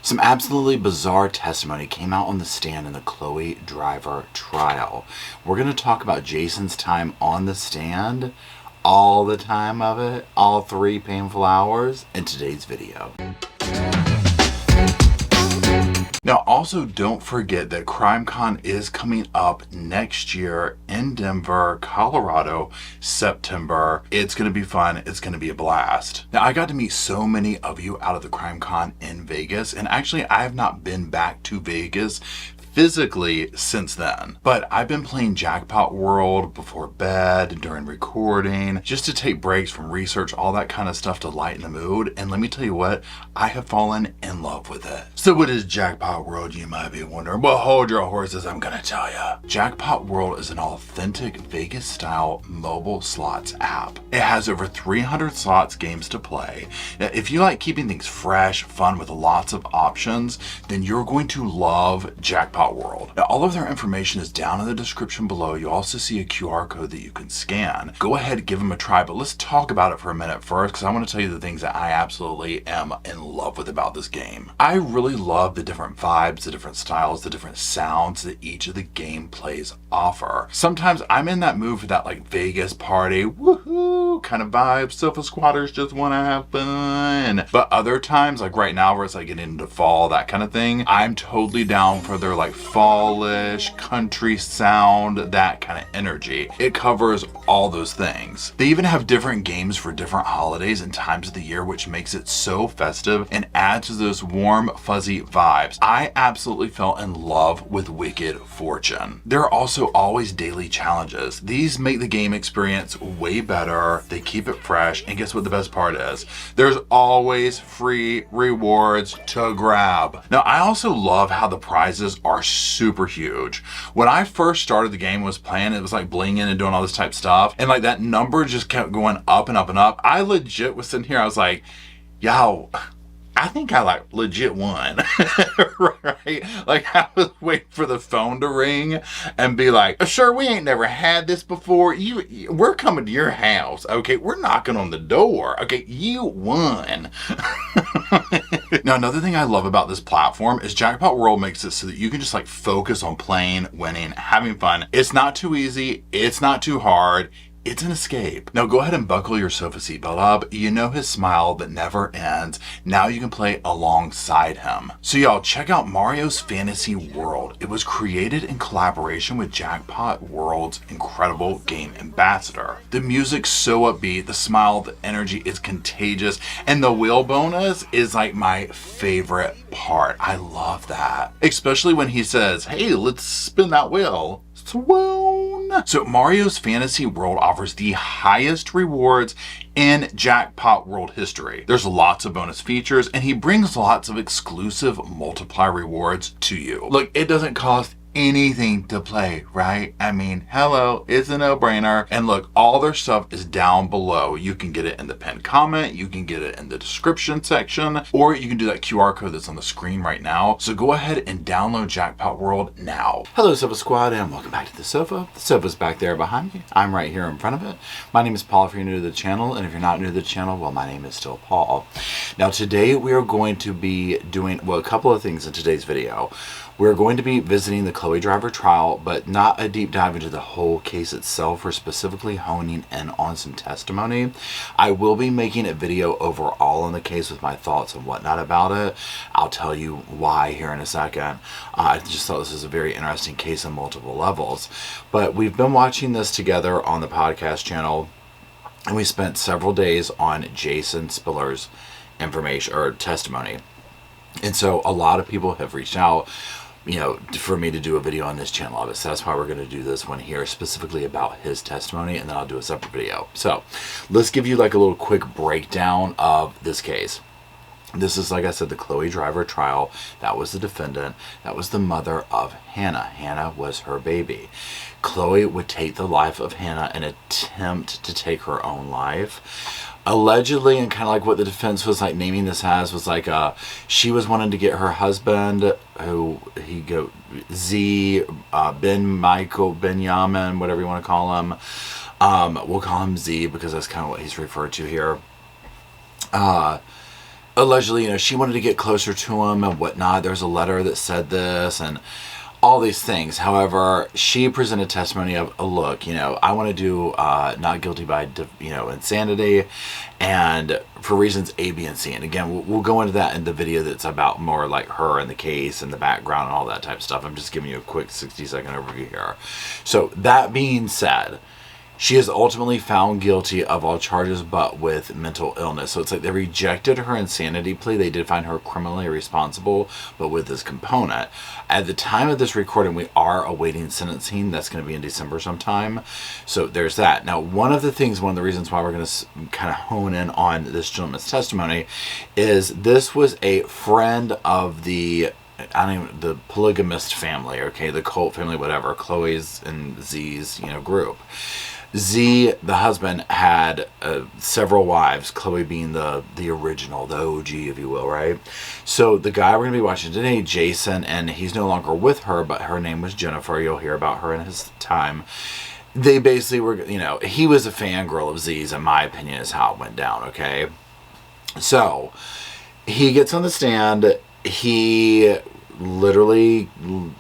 Some absolutely bizarre testimony came out on the stand in the Chloe Driver trial. We're going to talk about Jason's time on the stand, all the time of it, all 3 painful hours in today's video. Now, also don't forget that CrimeCon is coming up next year in Denver, Colorado, September. It's going to be fun. It's going to be a blast. Now, I got to meet so many of you out of the CrimeCon in Vegas, and actually I have not been back to Vegas physically since then, but I've been playing Jackpot World before bed, during recording, just to take breaks from research, all that kind of stuff to lighten the mood. And let me tell you what, I have fallen in love with it. So what is Jackpot World, you might be wondering? Well, hold your horses, I'm gonna tell you. Jackpot World is an authentic Vegas style mobile slots app. It has over 300 slots games to play. Now, if you like keeping things fresh, fun with lots of options, then you're going to love Jackpot World. Now, all of their information is down in the description below. You also see a QR code that you can scan. Go ahead, give them a try, but let's talk about it for a minute first, because I want to tell you the things that I absolutely am in love with about this game. I really love the different vibes, the different styles, the different sounds that each of the gameplays offer. Sometimes I'm in that mood for that like Vegas party, woohoo kind of vibe. Sofa squatters just want to have fun. But other times, like right now where it's like getting into fall, that kind of thing, I'm totally down for their like fallish country sound, that kind of energy. It covers all those things. They even have different games for different holidays and times of the year, which makes it so festive and adds to those warm, fuzzy vibes. I absolutely fell in love with Wicked Fortune. There are also always daily challenges. These make the game experience way better. They keep it fresh, and guess what the best part is? There's always free rewards to grab. Now, I also love how the prizes are super huge. When I first started the game, was playing, it was like blinging and doing all this type stuff, and like that number just kept going up and up and up. I legit was sitting here, I was like, yo, I think I like legit won. Right? Like I was waiting for the phone to ring and be like, sure, we ain't never had this before. We're coming to your house. Okay, we're knocking on the door. Okay, you won. Now, another thing I love about this platform is Jackpot World makes it so that you can just like focus on playing, winning, having fun. It's not too easy. It's not too hard. It's an escape. Now go ahead and buckle your sofa seatbelt up. You know his smile that never ends. Now you can play alongside him. So y'all, check out Mario's Fantasy World. It was created in collaboration with Jackpot World's incredible game ambassador. The music's so upbeat, the smile, the energy is contagious, and the wheel bonus is like my favorite part. I love that. Especially when he says, hey, let's spin that wheel. Swoon. So Mario's Fantasy World offers the highest rewards in Jackpot World history. There's lots of bonus features, and he brings lots of exclusive multiply rewards to you. Look, it doesn't cost anything to play, right? I mean, hello, it's a no-brainer. And look, all their stuff is down below. You can get it in the pinned comment, you can get it in the description section, or you can do that QR code that's on the screen right now. So go ahead and download Jackpot World now. Hello, Sofa Squad, and welcome back to the sofa. The sofa's back there behind me. I'm right here in front of it. My name is Paul if you're new to the channel, and if you're not new to the channel, well, my name is still Paul. Now today we are going to be doing, well, a couple of things in today's video. We're going to be visiting the Chloe Driver trial, but not a deep dive into the whole case itself. We're specifically honing in on some testimony. I will be making a video overall on the case with my thoughts and whatnot about it. I'll tell you why here in a second. I just thought this was a very interesting case on multiple levels. But we've been watching this together on the podcast channel, and we spent several days on Jason Spillars' information or testimony. And so a lot of people have reached out, you know, for me to do a video on this channel of it. So that's why we're going to do this one here specifically about his testimony, and then I'll do a separate video. So let's give you like a little quick breakdown of this case. This is, like I said, the Chloe Driver trial. That was the defendant. That was the mother of Hannah. Hannah was her baby. Chloe would take the life of Hannah and attempt to take her own life. Allegedly, and kind of like what the defense was like naming this as, was like she was wanting to get her husband, who Z, Benjamin, whatever you want to call him. We'll call him Z because that's kind of what he's referred to here. allegedly, you know, she wanted to get closer to him and whatnot. There's a letter that said this and all these things. However, she presented testimony of, oh, look, you know, I want to do not guilty by, you know, insanity, and for reasons A, B, and C. And again, we'll go into that in the video that's about more like her and the case and the background and all that type of stuff. I'm just giving you a quick 60-second overview here. So that being said, she is ultimately found guilty of all charges but with mental illness. So it's like they rejected her insanity plea. They did find her criminally responsible, but with this component. At the time of this recording, we are awaiting sentencing. That's going to be in December sometime. So there's that. Now, one of the reasons why we're going to kind of hone in on this gentleman's testimony is this was a friend of the polygamist family, okay, the cult family, whatever, Chloe's and Z's, you know, group. Z, the husband, had several wives, Chloe being the original, the OG, if you will, right? So the guy we're going to be watching today, Jason, and he's no longer with her, but her name was Jennifer. You'll hear about her in his time. They basically were, you know, he was a fangirl of Z's, in my opinion, is how it went down, okay? So he gets on the stand. He literally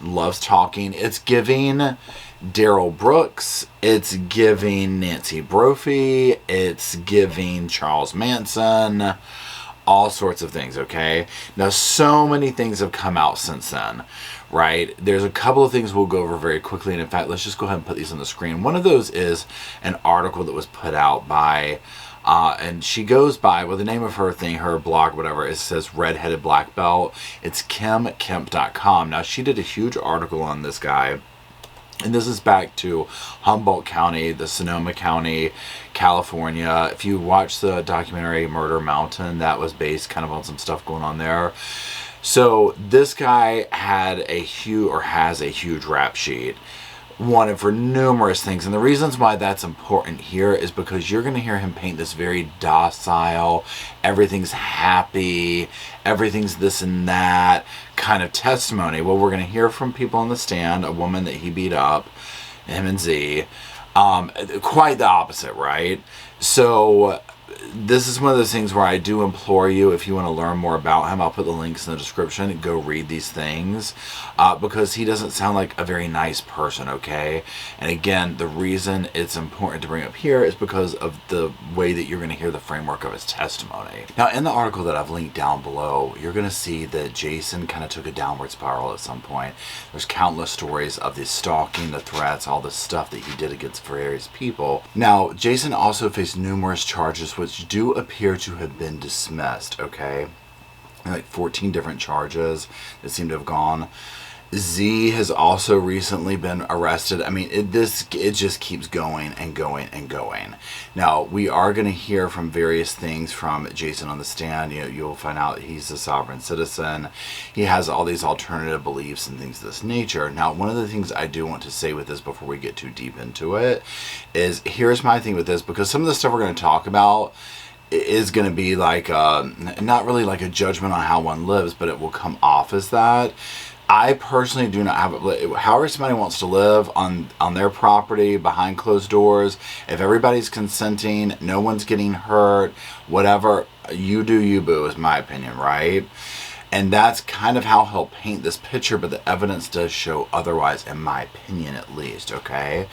loves talking. It's giving Daryl Brooks, it's giving Nancy Brophy, it's giving Charles Manson, all sorts of things, okay? Now, so many things have come out since then, right? There's a couple of things we'll go over very quickly, and in fact, let's just go ahead and put these on the screen. One of those is an article that was put out by and she goes by, well, the name of her thing, her blog, whatever, it says Redheaded Black Belt. It's KimKemp.com. Now, she did a huge article on this guy. And this is back to Humboldt County, the Sonoma County, California. If you watch the documentary Murder Mountain, that was based kind of on some stuff going on there. So this guy had has a huge rap sheet, wanted for numerous things. And the reasons why that's important here is because you're going to hear him paint this very docile, everything's happy, everything's this and that kind of testimony. Well, we're going to hear from people on the stand, a woman that he beat up, him and Z. Quite the opposite, right? So this is one of those things where I do implore you, if you want to learn more about him, I'll put the links in the description. Go read these things because he doesn't sound like a very nice person, okay? And again, the reason it's important to bring up here is because of the way that you're going to hear the framework of his testimony. Now, in the article that I've linked down below, you're going to see that Jason kind of took a downward spiral at some point. There's countless stories of the stalking, the threats, all the stuff that he did against various people. Now, Jason also faced numerous charges which do appear to have been dismissed, okay? Like 14 different charges that seem to have gone. Z has also recently been arrested. I mean, it just keeps going and going and going. Now, we are going to hear from various things from Jason on the stand. You know, you'll find out he's a sovereign citizen. He has all these alternative beliefs and things of this nature. Now, one of the things I do want to say with this before we get too deep into it is, here's my thing with this, because some of the stuff we're going to talk about is going to be like, not really like a judgment on how one lives, but it will come off as that. I personally do not have, however somebody wants to live on their property behind closed doors, if everybody's consenting, no one's getting hurt, whatever, you do you, boo, is my opinion, right? And that's kind of how he'll paint this picture, but the evidence does show otherwise, in my opinion at least, okay?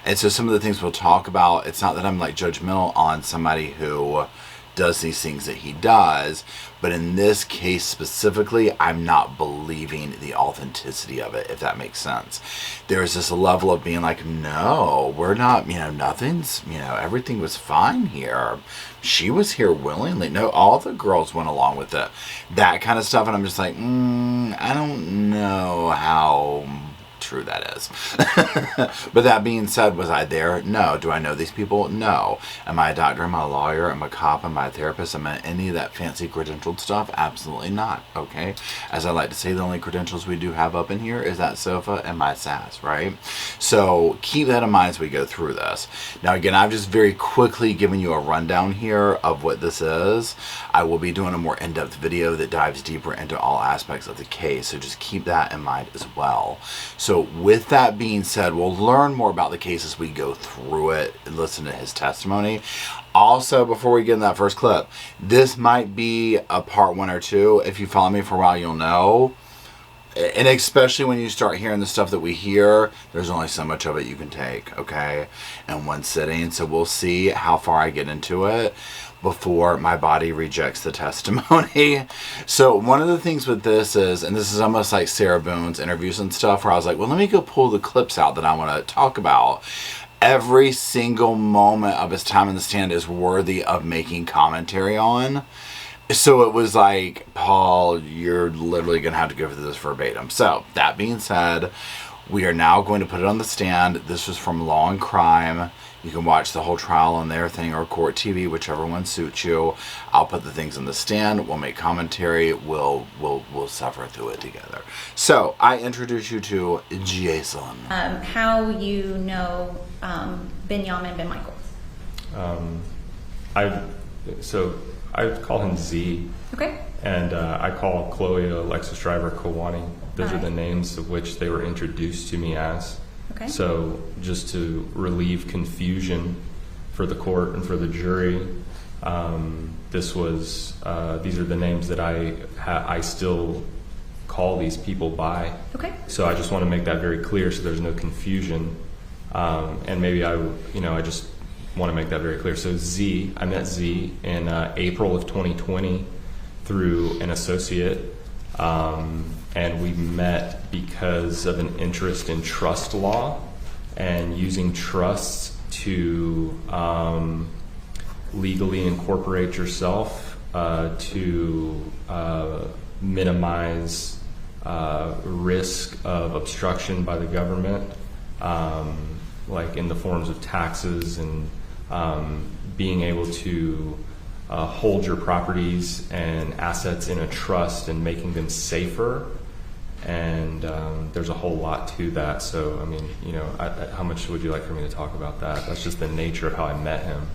And so some of the things we'll talk about, it's not that I'm like judgmental on somebody who does these things that he does, but in this case specifically, I'm not believing the authenticity of it, if that makes sense. There's this level of being like, no, we're not, nothing's, everything was fine here. She was here willingly. No, all the girls went along with it. That kind of stuff, and I'm just like, I don't know how true that is. But that being said, was I there? No. Do I know these people? No. Am I a doctor? Am I a lawyer? Am I a cop? Am I a therapist? Am I any of that fancy credentialed stuff? Absolutely not. Okay. As I like to say, the only credentials we do have up in here is that sofa and my sass, right? So keep that in mind as we go through this. Now again, I've just very quickly given you a rundown here of what this is. I will be doing a more in-depth video that dives deeper into all aspects of the case, so just keep that in mind as well. So So with that being said, we'll learn more about the case as we go through it and listen to his testimony. Also, before we get in that first clip, this might be a part 1 or 2. If you follow me for a while, you'll know. And especially when you start hearing the stuff that we hear, there's only so much of it you can take, okay, in one sitting. So we'll see how far I get into it before my body rejects the testimony. So one of the things with this is, and this is almost like Sarah Boone's interviews and stuff, where I was like, well, let me go pull the clips out that I want to talk about. Every single moment of his time in the stand is worthy of making commentary on. So it was like, Paul, you're literally going to have to go through this verbatim. So that being said, we are now going to put it on the stand. This was from Law and Crime. You can watch the whole trial on their thing or Court TV, whichever one suits you. I'll put the things on the stand. We'll make commentary. We'll suffer through it together. So I introduce you to Jason. How you know Benjamin Ben Michael? I call him Z. Okay. And I call Chloe, Alexis Driver, Kawani. Those are the names of which they were introduced to me as. Okay. So just to relieve confusion for the court and for the jury, these are the names that I still call these people by. Okay. So I just want to make that very clear so there's no confusion. And maybe I just want to make that very clear. So Z, I met Z in April of 2020 through an associate. And we met because of an interest in trust law and using trusts to legally incorporate yourself to minimize risk of obstruction by the government, like in the forms of taxes and being able to hold your properties and assets in a trust and making them safer. And there's a whole lot to that. So, I mean, how much would you like for me to talk about that? That's just the nature of how I met him.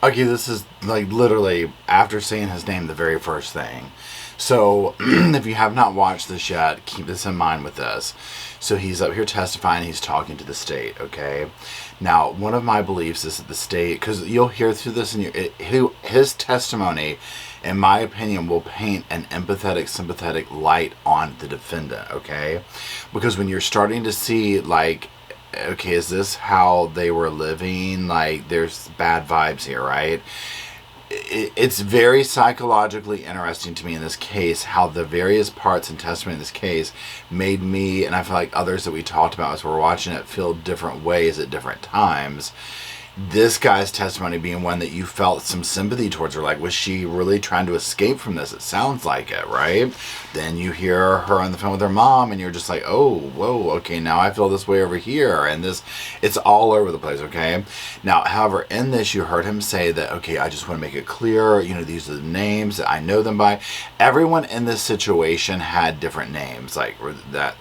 Okay, this is like literally after saying his name, the very first thing. So if you have not watched this yet, keep this in mind with this. So he's up here testifying, he's talking to the state, okay? Now, one of my beliefs is that the state, because you'll hear through this, his testimony, in my opinion, will paint an empathetic, sympathetic light on the defendant, okay? Because when you're starting to see, like, okay, is this how they were living? Like, there's bad vibes here, right? It's very psychologically interesting to me in this case how the various parts and testimony in this case made me, and I feel like others that we talked about as we're watching it, feel different ways at different times. This guy's testimony being one that you felt some sympathy towards her, like, was she really trying to escape from this? It sounds like it, right? Then you hear her on the phone with her mom and you're just like, oh, whoa, okay, now I feel this way over here, and this, it's all over the place, okay? Now, however, in this you heard him say that, okay, I just want to make it clear, these are the names that I know them by. Everyone in this situation had different names, like that.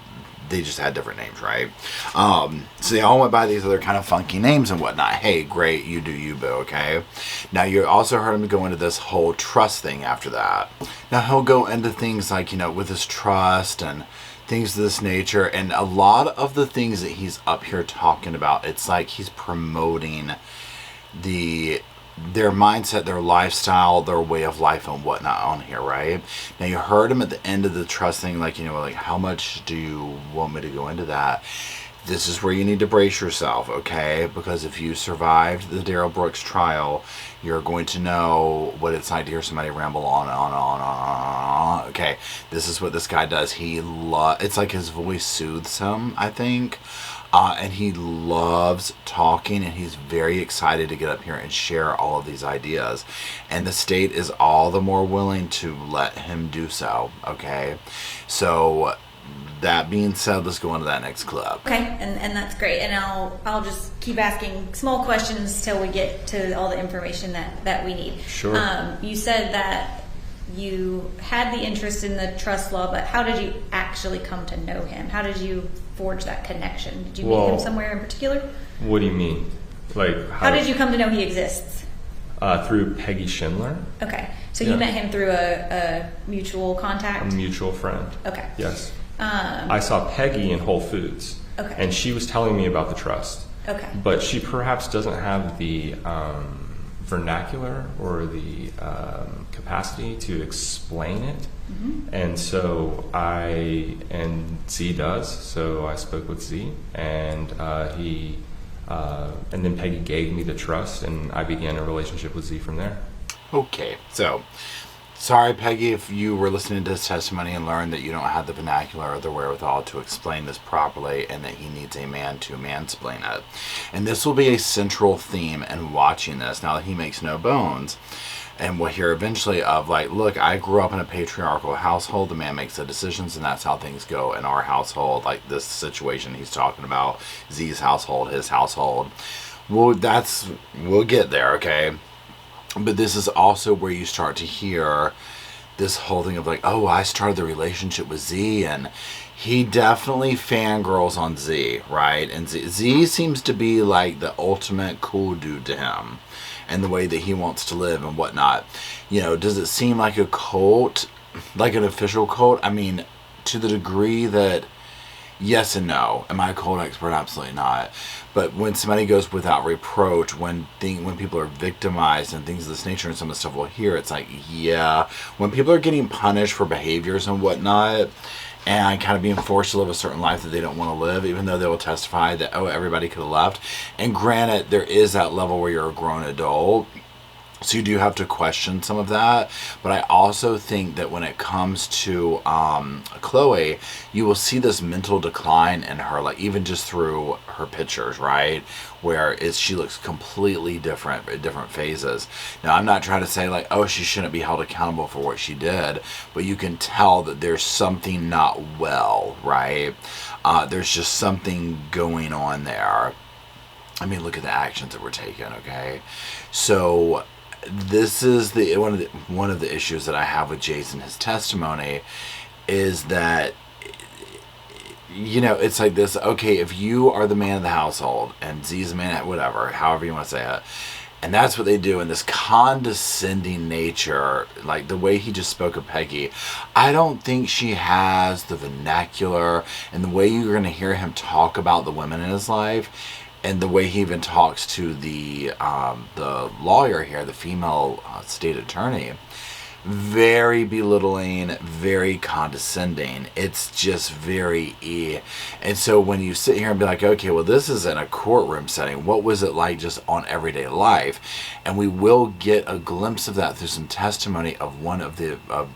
They just had different names, right? So they all went by these other kind of funky names and whatnot. Hey, great, you do you, boo, okay? Now, you also heard him go into this whole trust thing after that. Now, he'll go into things like, with his trust and things of this nature. And a lot of the things that he's up here talking about, it's like he's promoting their mindset, their lifestyle, their way of life and whatnot on here, right? Now, you heard him at the end of the trust thing, like, like, how much do you want me to go into that? This is where you need to brace yourself, okay? Because if you survived the Darrell Brooks trial, you're going to know what it's like to hear somebody ramble on and on and on and on. Okay, this is what this guy does. It's like his voice soothes him, I think. And he loves talking, and he's very excited to get up here and share all of these ideas. And the state is all the more willing to let him do so, okay? So, that being said, let's go into that next clip. Okay, and that's great. And I'll just keep asking small questions till we get to all the information that we need. Sure. You said that you had the interest in the trust law, but how did you actually come to know him? How did you forge that connection? Did you meet him somewhere in particular? What do you mean? Like, how did you come to know he exists? Through Peggy Schindler. Okay, so you met him through a mutual contact? A mutual friend. Okay. Yes. I saw Peggy in Whole Foods, Okay. And she was telling me about the trust. Okay. But she perhaps doesn't have the vernacular or the capacity to explain it. And so and Z does, so I spoke with Z, and and then Peggy gave me the trust, and I began a relationship with Z from there. Okay, so sorry, Peggy, if you were listening to his testimony and learned that you don't have the vernacular or the wherewithal to explain this properly, and that he needs a man to mansplain it. And this will be a central theme in watching this, now that he makes no bones. And we'll hear eventually of, like, look, I grew up in a patriarchal household. The man makes the decisions, and that's how things go in our household. Like this situation he's talking about, Z's household, his household. Well, we'll get there, okay? But this is also where you start to hear this whole thing of like, oh, I started the relationship with Z, and he definitely fangirls on Z, right? And Z seems to be like the ultimate cool dude to him, and the way that he wants to live and whatnot. You know, does it seem like a cult, like an official cult? I mean, to the degree that yes and no. Am I a cult expert? Absolutely not. But when somebody goes without reproach, when people are victimized and things of this nature, and some of the stuff we'll hear, it's like, yeah, when people are getting punished for behaviors and whatnot, and kind of being forced to live a certain life that they don't want to live, even though they will testify that, oh, everybody could have left. And granted, there is that level where you're a grown adult, so you do have to question some of that. But I also think that when it comes to Chloe, you will see this mental decline in her, like even just through her pictures, right? Where she looks completely different at different phases. Now, I'm not trying to say like, oh, she shouldn't be held accountable for what she did, but you can tell that there's something not well, right? There's just something going on there. I mean, look at the actions that were taken, okay? So this is one of the issues that I have with Jason, his testimony, is that, you know, it's like this, okay, if you are the man of the household and Z's the man, whatever, however you want to say it, and that's what they do in this condescending nature, like the way he just spoke of Peggy, I don't think she has the vernacular, and the way you're going to hear him talk about the women in his life, and the way he even talks to the lawyer here, the female state attorney, very belittling, very condescending. It's just very And so when you sit here and be like, okay, well, this is in a courtroom setting. What was it like just on everyday life? And we will get a glimpse of that through some testimony of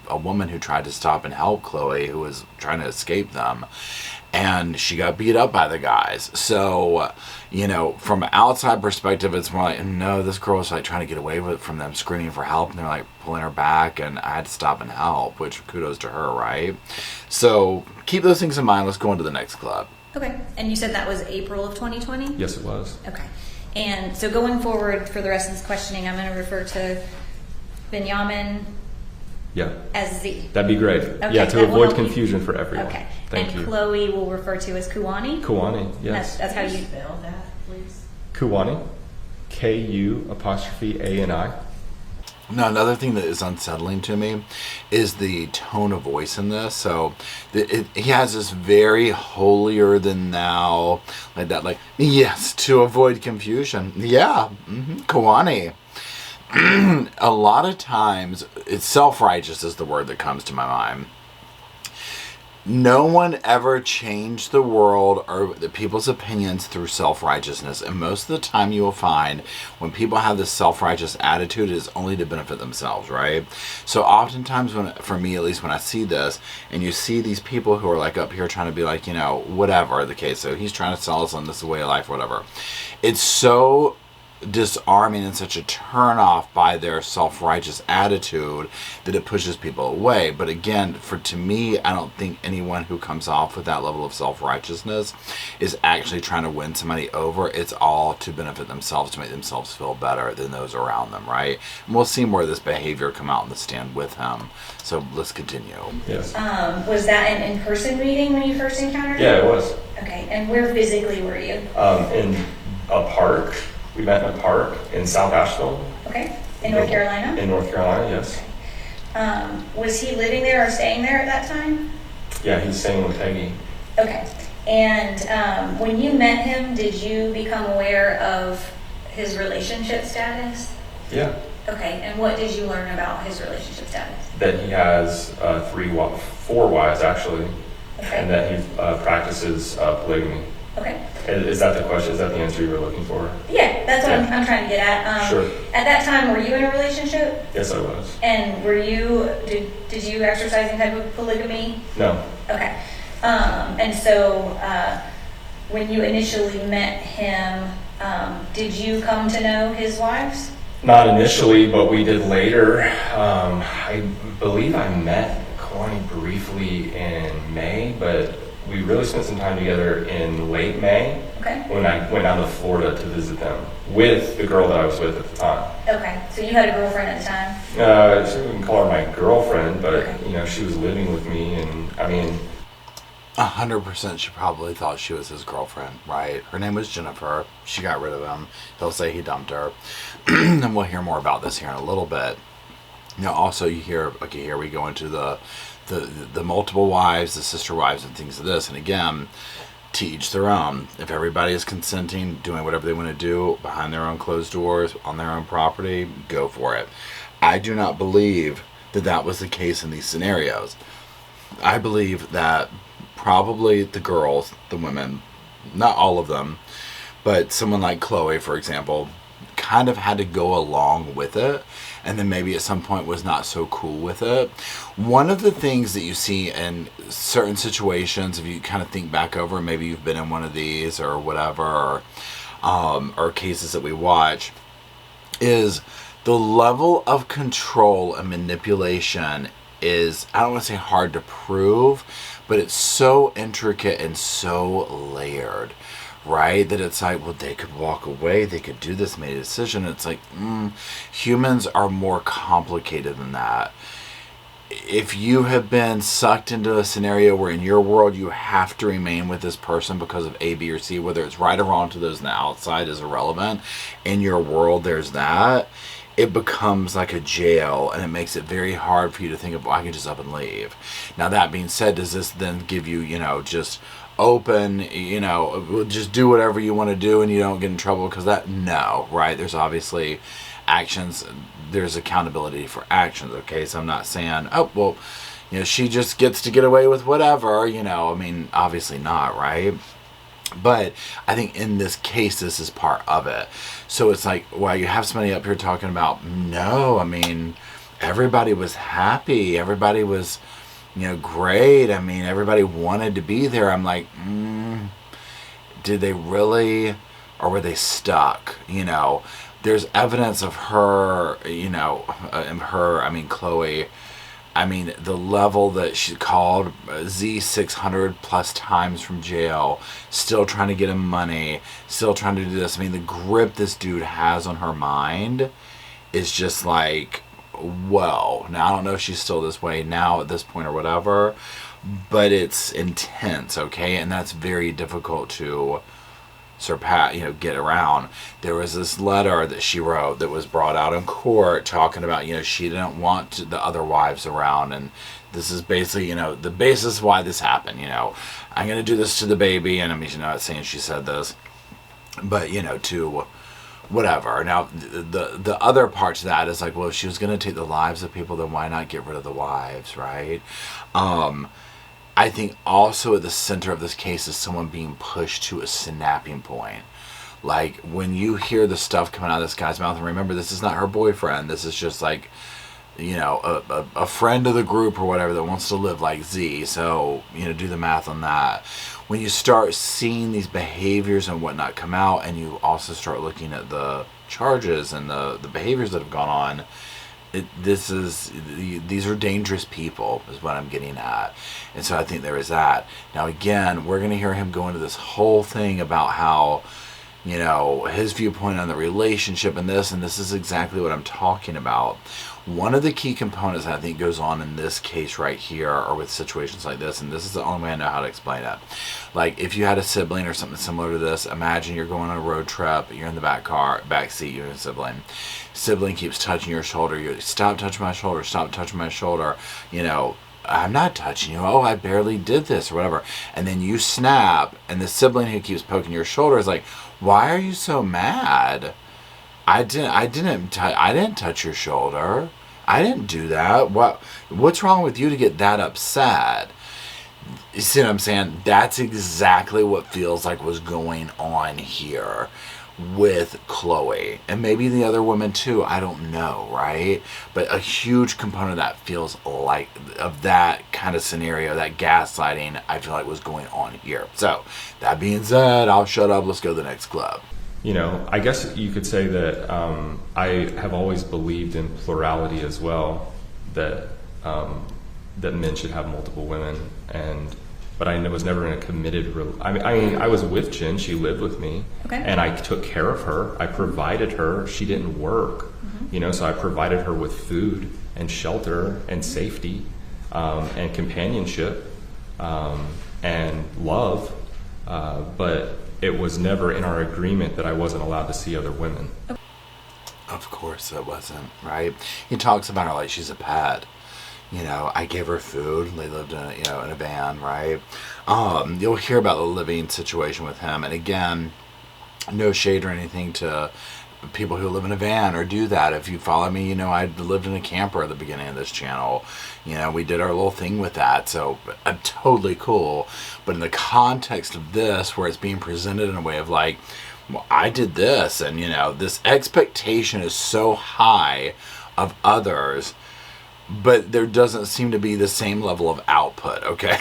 a woman who tried to stop and help Chloe, who was trying to escape them. And she got beat up by the guys. So, you know, from an outside perspective, it's more like, no, this girl was like trying to get away from them, screaming for help, and they're like pulling her back, and I had to stop and help, which kudos to her, right? So keep those things in mind. Let's go on to the next clip. Okay. And you said that was April of 2020? Yes, it was. Okay. And so going forward for the rest of this questioning, I'm going to refer to Benjamin as Z. That'd be great. Okay, yeah, to avoid confusion for everyone. Okay. Thank you. Chloe will refer to as Kuwani? Kuwani, yes. That's how you spell that, please. Kuwani. K-U''A-N-I. Now, another thing that is unsettling to me is the tone of voice in this. So he has this very holier than thou, like that, like, yes, to avoid confusion. Yeah, Kuwani. A lot of times, it's self-righteous is the word that comes to my mind. No one ever changed the world or the people's opinions through self-righteousness. And most of the time you will find when people have this self-righteous attitude, it is only to benefit themselves, right? So oftentimes, for me at least, when I see this, and you see these people who are like up here trying to be like, you know, whatever the case, so he's trying to sell us on this way of life, whatever. It's so disarming and such a turn off by their self-righteous attitude that it pushes people away. But again, to me, I don't think anyone who comes off with that level of self-righteousness is actually trying to win somebody over. It's all to benefit themselves, to make themselves feel better than those around them, right? And we'll see more of this behavior come out in the stand with him. So let's continue. Yes. Was that an in-person meeting when you first encountered him? Yeah, it was. Okay, and where physically were you? In a park. We met in a park in South Asheville. Okay. In North Carolina? In North Carolina, yes. Was he living there or staying there at that time? Yeah, he's staying with Peggy. Okay. And when you met him, did you become aware of his relationship status? Yeah. Okay, and what did you learn about his relationship status? That he has 4 wives, actually, Okay. and that he practices polygamy. Okay. Is that the question? Is that the answer you were looking for? Yeah, that's what Yeah. I'm trying to get at. Sure. At that time, were you in a relationship? Yes, I was. And did you exercise any type of polygamy? No. Okay. And so when you initially met him, did you come to know his wives? Not initially, but we did later. I believe I met Kalani briefly in May, but we really spent some time together in late May. Okay. When I went down to Florida to visit them with the girl that I was with at the time. Okay. So you had a girlfriend at the time? So we wouldn't call her my girlfriend, but Okay. she was living with me, and I mean, 100% she probably thought she was his girlfriend, right? Her name was Jennifer. She got rid of him. They'll say he dumped her. And we'll hear more about this here in a little bit. Also you hear, okay, here we go into the multiple wives, the sister wives and things of this. And again, to each their own. If everybody is consenting, doing whatever they want to do behind their own closed doors, on their own property, go for it. I do not believe that that was the case in these scenarios. I believe that probably the girls, the women, not all of them, but someone like Chloe, for example, kind of had to go along with it, and then maybe at some point was not so cool with it. One of the things that you see in certain situations, if you kind of think back over, maybe you've been in one of these or whatever, or cases that we watch, is the level of control and manipulation is, I don't want to say hard to prove, but it's so intricate and so layered, right? That it's like, well, they could walk away, they could do this, made a decision. It's like, humans are more complicated than that. If you have been sucked into a scenario where in your world you have to remain with this person because of A, B, or C, whether it's right or wrong to those on the outside is irrelevant. In your world, there's that. It becomes like a jail, and it makes it very hard for you to think of, well, I can just up and leave. Now, that being said, does this then give you, just open, just do whatever you want to do and you don't get in trouble because that? No, right? There's obviously actions, there's accountability for actions, okay? So I'm not saying, oh, well, she just gets to get away with whatever, obviously not, right? But I think in this case, this is part of it. So it's like, well, you have somebody up here talking about, no, everybody was happy. Everybody was, great. Everybody wanted to be there. I'm like, did they really, or were they stuck? There's evidence of her, Chloe, the level that she called Z 600 plus times from jail, still trying to get him money, still trying to do this. The grip this dude has on her mind is just like, whoa. Now, I don't know if she's still this way now at this point or whatever, but it's intense, okay? And that's very difficult to surpass, get around. There was this letter that she wrote that was brought out in court talking about, she didn't want the other wives around, and this is basically, the basis why this happened, I'm going to do this to the baby, and I'm not saying she said this, but, to whatever. Now, the other part to that is like, well, if she was going to take the lives of people, then why not get rid of the wives, right? I think also at the center of this case is someone being pushed to a snapping point. Like, when you hear the stuff coming out of this guy's mouth, and remember, this is not her boyfriend. This is just like, a friend of the group or whatever that wants to live like Z. So, do the math on that. When you start seeing these behaviors and whatnot come out, and you also start looking at the charges and the behaviors that have gone on, these are dangerous people is what I'm getting at. And so I think there is that. Now, again, we're going to hear him go into this whole thing about how, his viewpoint on the relationship and this is exactly what I'm talking about. One of the key components that I think goes on in this case right here, or with situations like this, and this is the only way I know how to explain it. Like, if you had a sibling or something similar to this, imagine you're going on a road trip, you're in the back seat, you're a sibling. Sibling keeps touching your shoulder. You stop touching my shoulder, stop touching my shoulder. I'm not touching you. Oh, I barely did this or whatever. And then you snap, and the sibling who keeps poking your shoulder is like, why are you so mad? I didn't touch your shoulder. I didn't do that. What's wrong with you to get that upset? You see what I'm saying? That's exactly what feels like was going on here with Chloe, and maybe the other women too. I don't know, right? But a huge component of that feels like of that kind of scenario, that gaslighting, I feel like was going on here. So that being said, I'll shut up. Let's go to the next club. You know, I guess you could say that I have always believed in plurality as well, that that men should have multiple women, but I was never in a committed. I was with Jen. She lived with me, okay. And I took care of her. I provided her. She didn't work, you know, so I provided her with food and shelter and safety, and companionship, and love, but it was never in our agreement that I wasn't allowed to see other women. Of course it wasn't, right? He talks about her like she's a pet. You know, I gave her food. They lived in a van, right? You'll hear about the living situation with him. And again, no shade or anything to people who live in a van or do that. If you follow me, you know, I lived in a camper at the beginning of this channel. You know, we did our little thing with that. So I'm totally cool. But in the context of this, where it's being presented in a way of like, well, I did this, and you know, this expectation is so high of others, but there doesn't seem to be the same level of output, okay?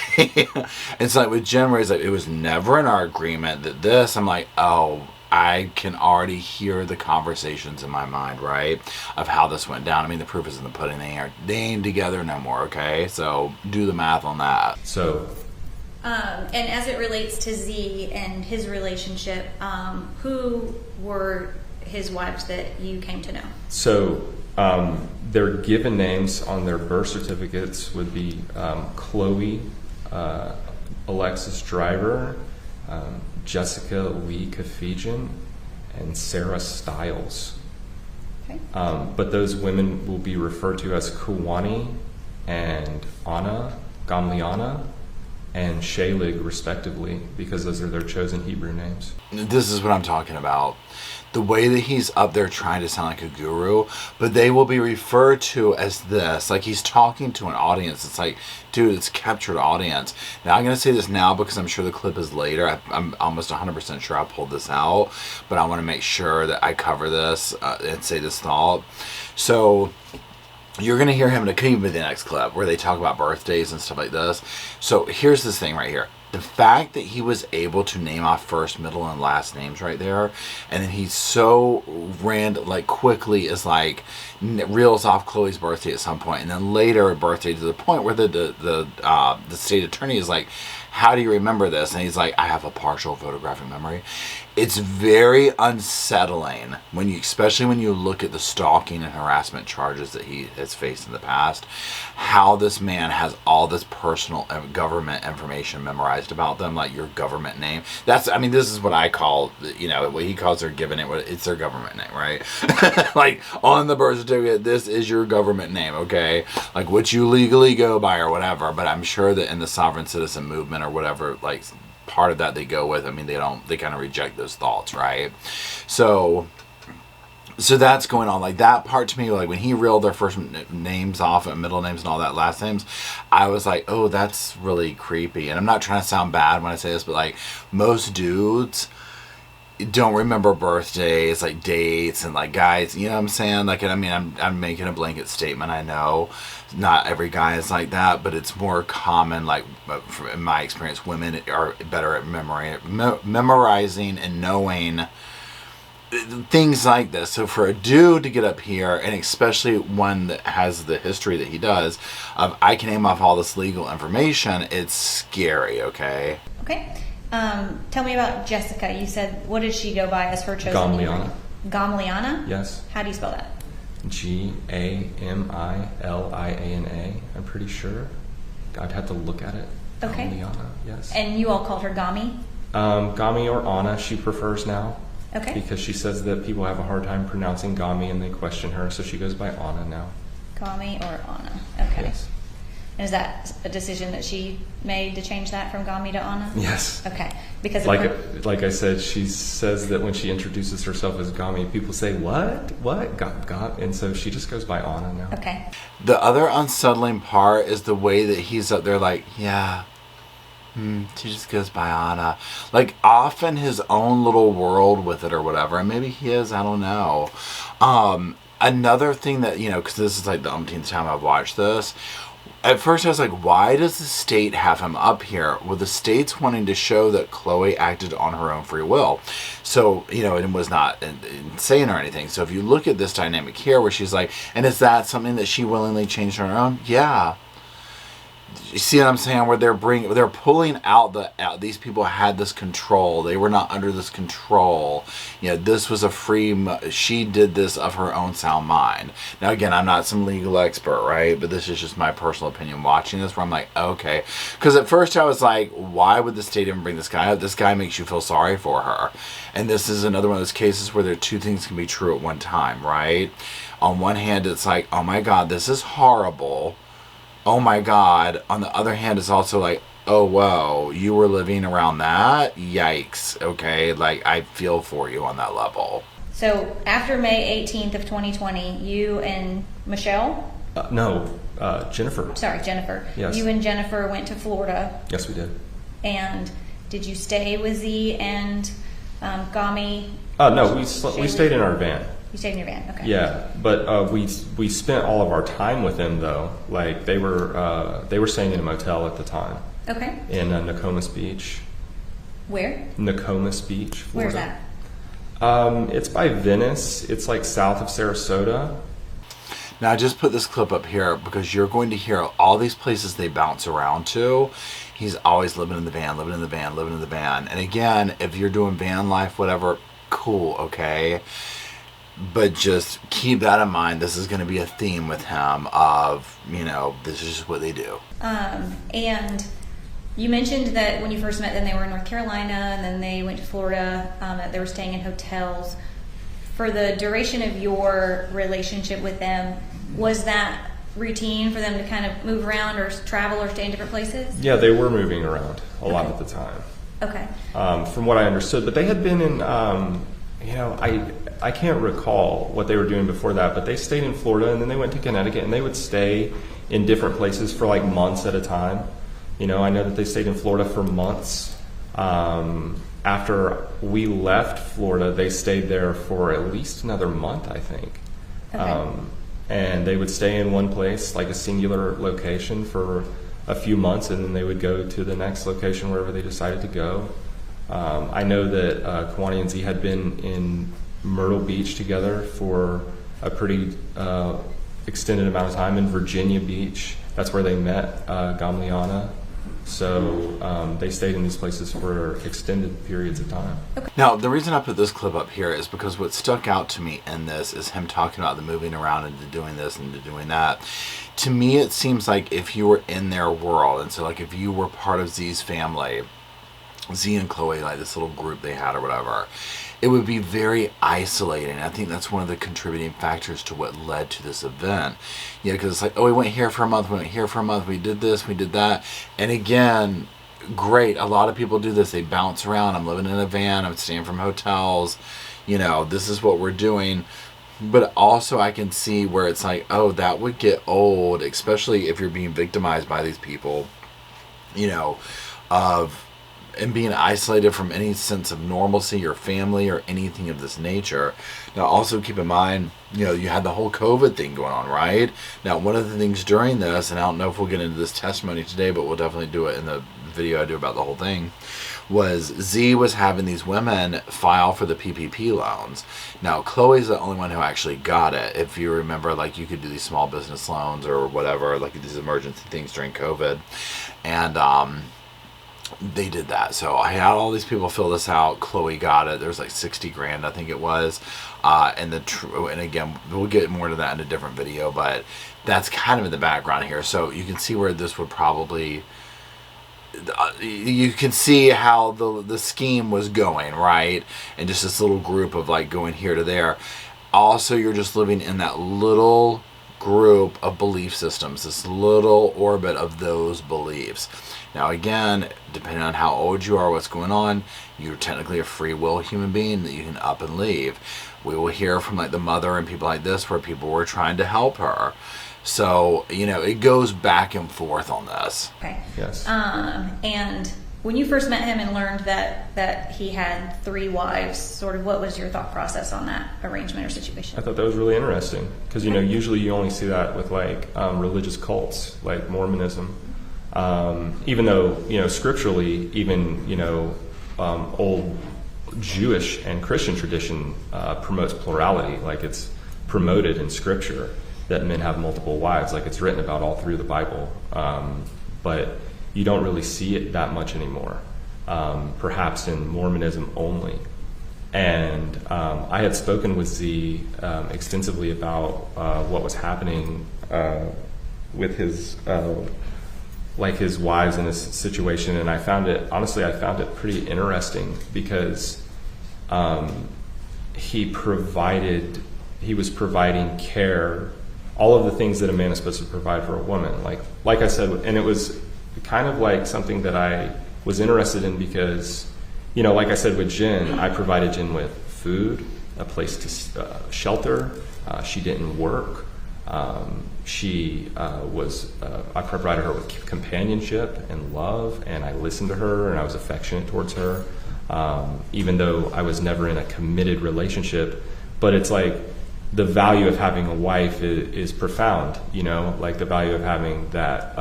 It's like with Jen, where it's like, it was never in our agreement that this, I'm like, oh, I can already hear the conversations in my mind, right? Of how this went down. I mean, the proof is in the pudding. They ain't together no more, okay? So do the math on that. So... and as it relates to Z and his relationship, who were his wives that you came to know? So their given names on their birth certificates would be Chloe Alexis Driver, Jessica Lee Kafijian, and Sarah Stiles. Okay. But those women will be referred to as Kuwani and Anna, Gamliana, and Shalig, respectively, because those are their chosen Hebrew names. This is what I'm talking about. The way that he's up there trying to sound like a guru, but they will be referred to as this. Like he's talking to an audience. It's like, dude, it's captured audience. Now I'm going to say this now because I'm sure the clip is later. I'm almost 100% sure I pulled this out, but I want to make sure that I cover this and say this thought. So... you're going to hear him in the next clip where they talk about birthdays and stuff like this. So here's this thing right here. The fact that he was able to name off first, middle, and last names right there, and then he's so quickly is like reels off Chloe's birthday at some point, and then later a birthday to the point where the state attorney is like, how do you remember this? And he's like, I have a partial photographic memory. It's very unsettling especially when you look at the stalking and harassment charges that he has faced in the past, how this man has all this personal government information memorized about them, like your government name. This is what I call, what he calls their given name. It's their government name, right? Like on the birth certificate, this is your government name, okay? Like what you legally go by or whatever. But I'm sure that in the sovereign citizen movement or whatever, like part of that they go with, they kind of reject those thoughts, right? So that's going on. Like that part to me, like when he reeled their first names off and middle names and all that last names, I was like, oh, that's really creepy. And I'm not trying to sound bad when I say this, but like most dudes don't remember birthdays, like dates, and like guys, you know what I'm saying? Like, I'm making a blanket statement. I know not every guy is like that, but it's more common. Like in my experience, women are better at memorizing and knowing things like this. So for a dude to get up here, and especially one that has the history that he does, of I can name off all this legal information, it's scary. Okay. Tell me about Jessica. You said, what did she go by as her chosen Gamliana. Gamliana? Yes. How do you spell that? Gamiliana. I'm pretty sure. I'd have to look at it. Okay. Gamliana, yes. And you all called her Gami? Gami or Anna, she prefers now. Okay. Because she says that people have a hard time pronouncing Gami and they question her, so she goes by Anna now. Gami or Anna. Okay. Yes. And is that a decision that she made to change that from Gami to Anna? Yes. Okay. Because of like I said, she says that when she introduces herself as Gami, people say, what? Got? And so she just goes by Anna now. Okay. The other unsettling part is the way that he's up there like, yeah, she just goes by Anna. Like, off in his own little world with it or whatever. And maybe he is, I don't know. Another thing that, because this is like the umpteenth time I've watched this. At first I was like, why does the state have him up here? Well, the state's wanting to show that Chloe acted on her own free will. So, it was not insane or anything. So if you look at this dynamic here where she's like, and is that something that she willingly changed on her own? Yeah. You see what I'm saying? Where they're pulling out these people had this control. They were not under this control. This was she did this of her own sound mind. Now again, I'm not some legal expert, right? But this is just my personal opinion watching this, where I'm like, okay. Because at first I was like, why would the state even bring this guy up? This guy makes you feel sorry for her. And this is another one of those cases where two things can be true at one time, right? On one hand, it's like, oh my God, this is horrible. Oh my God. On the other hand, it's also like, oh, whoa, you were living around that? Yikes. Okay. Like, I feel for you on that level. So after May 18th of 2020, you and Michelle? Jennifer. Sorry, Jennifer. Yes. You and Jennifer went to Florida. Yes, we did. And did you stay with Z and Gami? No, we stayed in our van. You stayed in your van, okay. Yeah, but we spent all of our time with them though. Like they were staying in a motel at the time. Okay. In Nokomis Beach. Where? Nokomis Beach, Florida. Where's that? It's by Venice. It's like south of Sarasota. Now I just put this clip up here because you're going to hear all these places they bounce around to. He's always living in the van. And again, if you're doing van life, whatever, cool, okay? But just keep that in mind. This is going to be a theme with him of, this is just what they do. And you mentioned that when you first met them, they were in North Carolina, and then they went to Florida, that they were staying in hotels. For the duration of your relationship with them, was that routine for them to kind of move around or travel or stay in different places? Yeah, they were moving around a lot at the time. Okay. From what I understood. But they had been in, I can't recall what they were doing before that, but they stayed in Florida and then they went to Connecticut, and they would stay in different places for like months at a time. I know that they stayed in Florida for months. After we left Florida, they stayed there for at least another month, I think. Okay. And they would stay in one place, like a singular location, for a few months, and then they would go to the next location wherever they decided to go. I know that Kwani and Z had been in Myrtle Beach together for a pretty extended amount of time, in Virginia Beach. That's where they met Gamliana. So they stayed in these places for extended periods of time. Okay. Now, the reason I put this clip up here is because what stuck out to me in this is him talking about the moving around and doing this and doing that. To me, it seems like if you were in their world, and so like if you were part of Z's family, Z and Chloe, like this little group they had or whatever, it would be very isolating. I think that's one of the contributing factors to what led to this event. Because it's like, oh, we went here for a month, we did this, we did that. And again, great, a lot of people do this. They bounce around. I'm living in a van, I'm staying from hotels. This is what we're doing. But also I can see where it's like, oh, that would get old, especially if you're being victimized by these people, and being isolated from any sense of normalcy or family or anything of this nature. Now, also keep in mind, you had the whole COVID thing going on, right? Now, one of the things during this, and I don't know if we'll get into this testimony today, but we'll definitely do it in the video I do about the whole thing, was Z was having these women file for the PPP loans. Now, Chloe's the only one who actually got it. If you remember, like, you could do these small business loans or whatever, like these emergency things during COVID. And, they did that. So I had all these people fill this out. Chloe got it. There was like $60,000, I think it was. And again, we'll get more to that in a different video, but that's kind of in the background here. So you can see where this would probably, you can see how the scheme was going, right? And just this little group of like going here to there. Also, you're just living in that little group of belief systems, this little orbit of those beliefs. Now again, depending on how old you are, what's going on, you're technically a free will human being that you can up and leave. We will hear from like the mother and people like this where people were trying to help her. So, you know, it goes back and forth on this. Okay. Yes. And when you first met him and learned that he had 3 wives, sort of what was your thought process on that arrangement or situation? I thought that was really interesting because, you know, usually you only see that with like religious cults like Mormonism. Even though, you know, scripturally, even, you know, old Jewish and Christian tradition promotes plurality. Like it's promoted in scripture that men have multiple wives. Like it's written about all through the Bible. But you don't really see it that much anymore, perhaps in Mormonism only. And I had spoken with Z extensively about what was happening with his his wives in this situation, and I found it pretty interesting because he was providing care, all of the things that a man is supposed to provide for a woman. Like I said, and it was kind of like something that I was interested in because, you know, like I said with Jen, I provided Jen with food, a place to shelter. She didn't work. I provided her with companionship and love, and I listened to her and I was affectionate towards her, even though I was never in a committed relationship. But it's like the value of having a wife is profound, you know, like the value of having that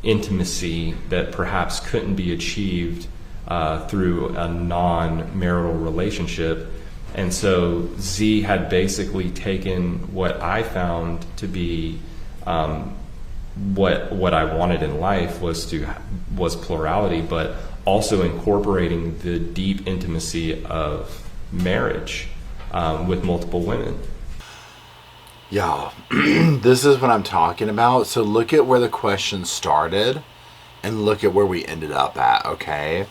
intimacy that perhaps couldn't be achieved through a non-marital relationship. And so Z had basically taken what I found to be what I wanted in life was plurality, but also incorporating the deep intimacy of marriage with multiple women. Yeah, this is what I'm talking about. So look at where the question started and look at where we ended up at, okay?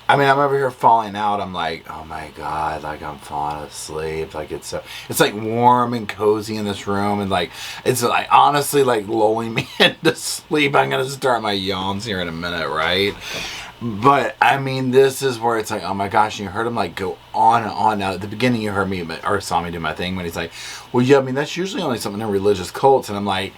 I mean, I'm over here falling out. I'm like, oh my God, like I'm falling asleep. Like it's like warm and cozy in this room. And like, it's like honestly like lulling me into sleep. I'm going to start my yawns here in a minute, right? But I mean, this is where it's like, oh my gosh, and you heard him like go on and on. Now at the beginning you heard me or saw me do my thing when he's like, well, yeah, I mean, that's usually only something in religious cults. And I'm like,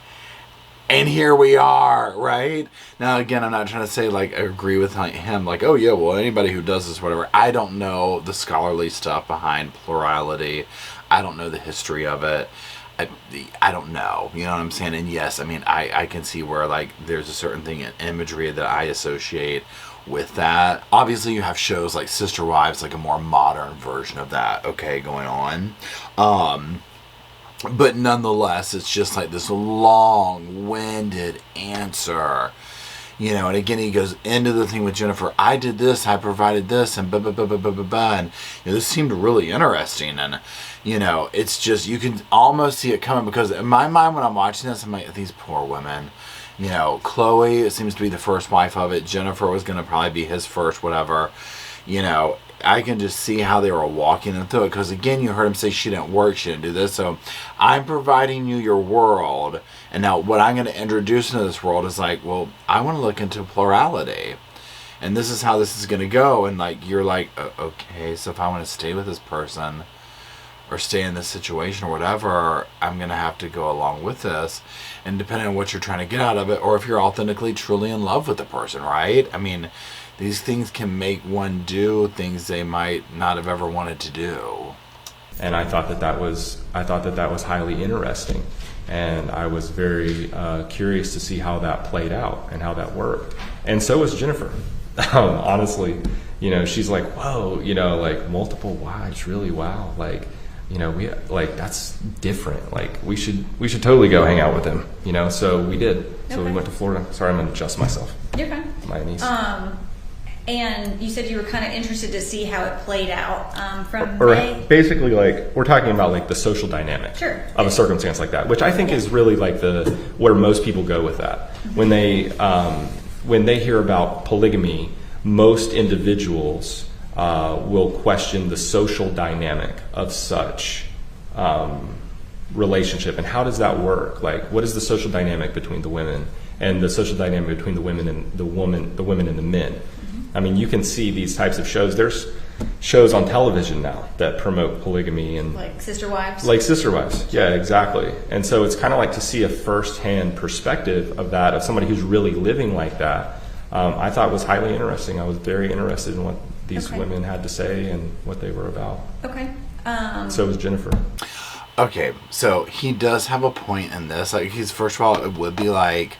and here we are, right? Now, again, I'm not trying to say, like, I agree with him, like, oh, yeah, well, anybody who does this, whatever. I don't know the scholarly stuff behind plurality. I don't know the history of it. I don't know, you know what I'm saying? And yes, I mean, I can see where, like, there's a certain thing in imagery that I associate with that. Obviously, you have shows like Sister Wives, like a more modern version of that, okay, going on. But nonetheless, it's just like this long-winded answer, you know. And again, he goes into the thing with Jennifer. I did this, I provided this, and blah, blah, blah, blah, blah, blah, blah. And you know, this seemed really interesting. And, you know, it's just, you can almost see it coming because in my mind when I'm watching this, I'm like, these poor women. You know, Chloe, it seems to be the first wife of it. Jennifer was going to probably be his first, whatever. You know, I can just see how they were walking them through it. Because again, you heard him say she didn't work, she didn't do this. So I'm providing you your world. And now what I'm going to introduce into this world is like, well, I want to look into plurality. And this is how this is going to go. And like, you're like, okay, so if I want to stay with this person or stay in this situation or whatever, I'm going to have to go along with this. And depending on what you're trying to get out of it, or if you're authentically, truly in love with the person, right? I mean, these things can make one do things they might not have ever wanted to do. And I thought that was highly interesting. And I was very curious to see how that played out and how that worked. And so was Jennifer. Honestly, you know, she's like, whoa, you know, like multiple wives, really? Wow. Like, you know, we like, that's different. Like we should totally go hang out with him, you know? So we did. Okay. So we went to Florida. Sorry, I'm going to adjust myself. You're fine. My niece. And you said you were kind of interested to see how it played out basically, like, we're talking about like the social dynamic of a circumstance like that, which I think is really like where most people go with that. Mm-hmm. When they hear about polygamy, most individuals will question the social dynamic of such relationship, and how does that work? Like, what is the social dynamic between the women, and the social dynamic between the women and the women and the men? I mean, you can see these types of shows. There's shows on television now that promote polygamy and Like Sister Wives? like Sister Wives. Yeah, exactly. And so it's kind of like to see a firsthand perspective of that, of somebody who's really living like that. I thought was highly interesting. I was very interested in what these women had to say and what they were about. Okay. So was Jennifer. Okay, so he does have a point in this. Like, he's, first of all, it would be like,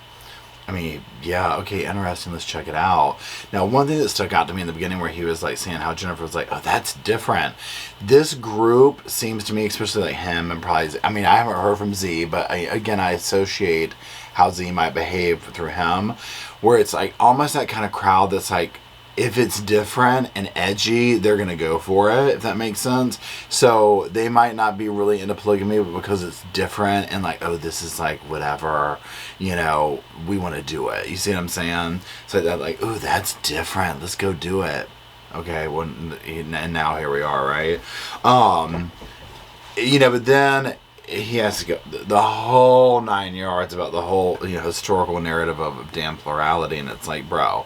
I mean, yeah, okay, interesting, let's check it out. Now, one thing that stuck out to me in the beginning where he was like saying how Jennifer was like, oh, that's different. This group seems to me, especially like him and probably, I mean, I haven't heard from Z, but I associate how Z might behave through him, where it's like almost that kind of crowd that's like, if it's different and edgy, they're going to go for it, if that makes sense. So they might not be really into polygamy, but because it's different and like, oh, this is like whatever, you know, we want to do it. You see what I'm saying? So that like, oh, that's different. Let's go do it. Okay, well, and now here we are, right? You know, but then he has to go the whole 9 yards about the whole, you know, historical narrative of damn plurality, and it's like, bro,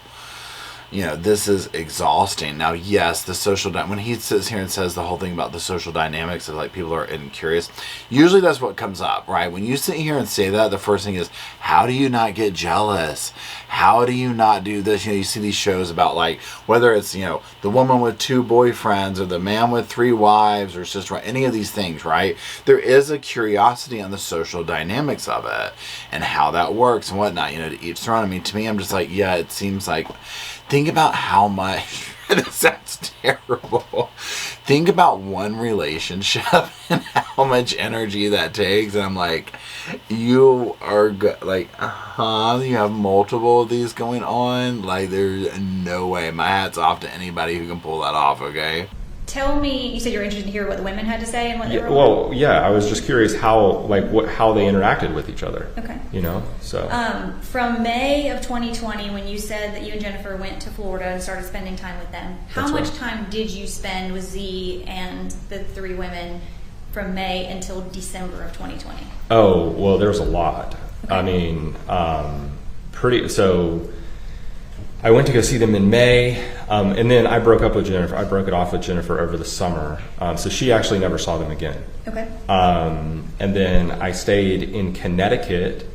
you know, this is exhausting. Now, yes, the social when he sits here and says the whole thing about the social dynamics of like people are curious, usually that's what comes up, right? When you sit here and say that, the first thing is, how do you not get jealous? How do you not do this? You know, you see these shows about like whether it's, you know, the woman with 2 boyfriends or the man with 3 wives or sister, any of these things, right? There is a curiosity on the social dynamics of it and how that works and whatnot. You know, to each their own. I mean, to me, I'm just like, yeah, it seems like. Think about how much, this sounds terrible, think about one relationship and how much energy that takes, and I'm like, you are, like, you have multiple of these going on, like, there's no way, my hat's off to anybody who can pull that off, okay? Tell me, you said you're interested to hear what the women had to say and what they were well, yeah, I was just curious how they interacted with each other. Okay. You know, so. From May of 2020, when you said that you and Jennifer went to Florida and started spending time with them, how much time did you spend with Z and the 3 women from May until December of 2020? Oh, well, there's a lot. Okay. I mean, so I went to go see them in May, and then I broke up with Jennifer. I broke it off with Jennifer over the summer, so she actually never saw them again. Okay. And then I stayed in Connecticut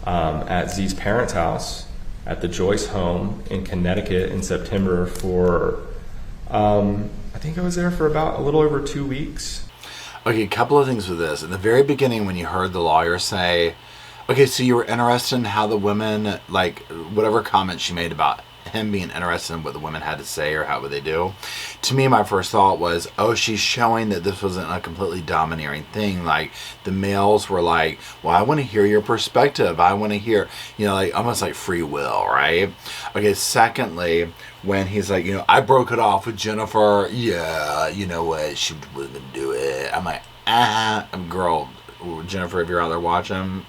at Z's parents' house at the Joyce home in Connecticut in September for, I think I was there for about a little over 2 weeks. Okay, a couple of things with this. In the very beginning, when you heard the lawyer say, okay, so you were interested in how the women, like, whatever comment she made about him being interested in what the women had to say or how would they do. To me, my first thought was, oh, she's showing that this wasn't a completely domineering thing. Like, the males were like, well, I want to hear your perspective. I want to hear, you know, like almost like free will, right? Okay, secondly, when he's like, you know, I broke it off with Jennifer. Yeah, you know what? She wasn't going to do it. I'm like, girl, Jennifer, if you're out there watching,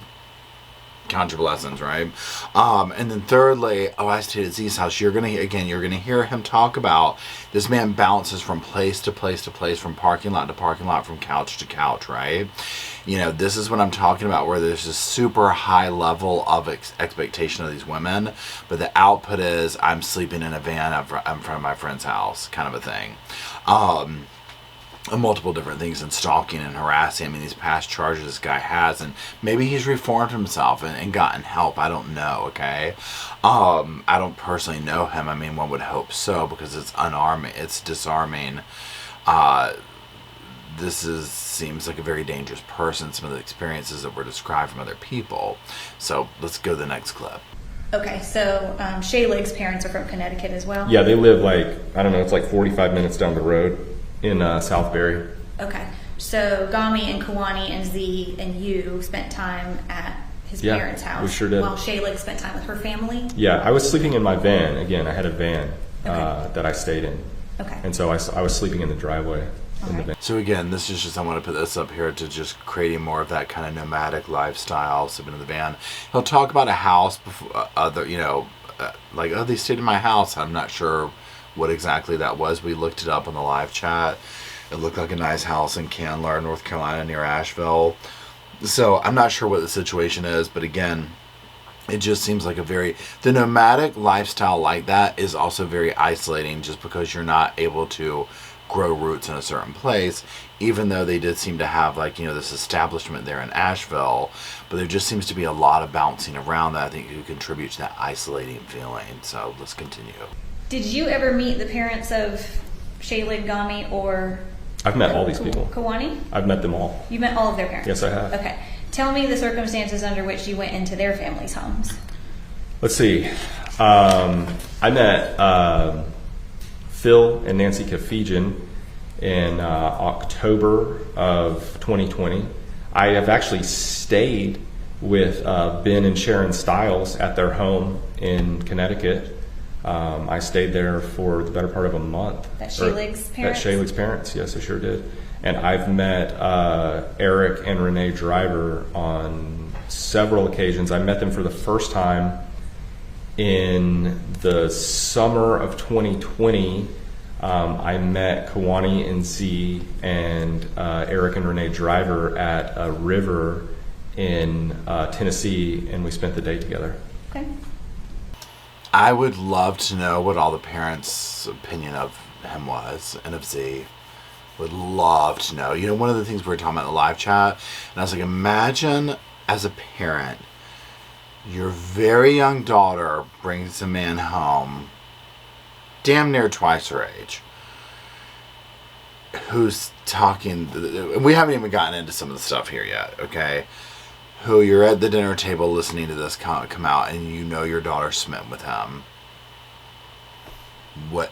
count your blessings, right? And then thirdly, I stayed at Z's house. You're gonna hear him talk about this man bounces from place to place to place, from parking lot to parking lot, from couch to couch, right? You know, this is what I'm talking about, where there's this super high level of expectation of these women, but the output is I'm sleeping in a van in front of my friend's house, kind of a thing. Multiple different things, and stalking and harassing. I mean, these past charges this guy has, and maybe he's reformed himself and gotten help. I don't know, okay? I don't personally know him. I mean, one would hope so, because it's disarming. Seems like a very dangerous person, some of the experiences that were described from other people. So let's go to the next clip. Okay, so Shaylig's parents are from Connecticut as well? Yeah, they live like, I don't know, it's like 45 minutes down the road in Southbury. Okay, so Gami and Kawani and Z and you spent time at his parents' house. We sure did. While Shaylig spent time with her family? Yeah, I was sleeping in my van. Again, I had a van that I stayed in. Okay. And so I was sleeping in the driveway. The van. So again, this is just, I want to put this up here to just creating more of that kind of nomadic lifestyle, sleeping in the van. He'll talk about a house before, like, oh, they stayed in my house. I'm not sure what exactly that was. We looked it up on the live chat. It looked like a nice house in Candler, North Carolina, near Asheville. So I'm not sure what the situation is, but again, it just seems like the nomadic lifestyle like that is also very isolating, just because you're not able to grow roots in a certain place, even though they did seem to have this establishment there in Asheville. But there just seems to be a lot of bouncing around that I think could contribute to that isolating feeling. So let's continue. Did you ever meet the parents of Shaylig, Gami, or I've met all these people. Kawani? I've met them all. You met all of their parents? Yes, I have. Okay. Tell me the circumstances under which you went into their families' homes. Let's see. I met Phil and Nancy Kafijian in October of 2020. I have actually stayed with Ben and Sharon Stiles at their home in Connecticut. I stayed there for the better part of a month. That's Shaylig's parents? That's Shaylig's parents, yes, I sure did. And I've met Eric and Renee Driver on several occasions. I met them for the first time in the summer of 2020. I met Kawani and Z and Eric and Renee Driver at a river in Tennessee, and we spent the day together. Okay. I would love to know what all the parents' opinion of him was, and of Z. Would love to know. One of the things we were talking about in the live chat, and I was like, imagine as a parent, your very young daughter brings a man home, damn near twice her age, who's talking, we haven't even gotten into some of the stuff here yet, okay? Who you're at the dinner table listening to this come out, and your daughter's smitten with him. We're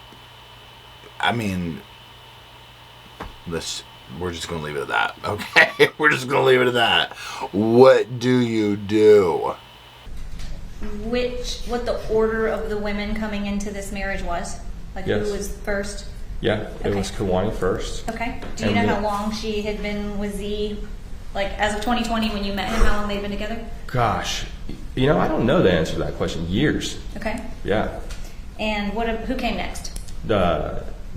just going to leave it at that, okay? We're just going to leave it at that. What do you do? What the order of the women coming into this marriage was? Yes. Who was first? Yeah, it was Kawani first. Okay. Do you know how long she had been with Z? As of 2020 when you met him, how long they'd been together? Gosh, I don't know the answer to that question. Years. Okay. Yeah. And who came next?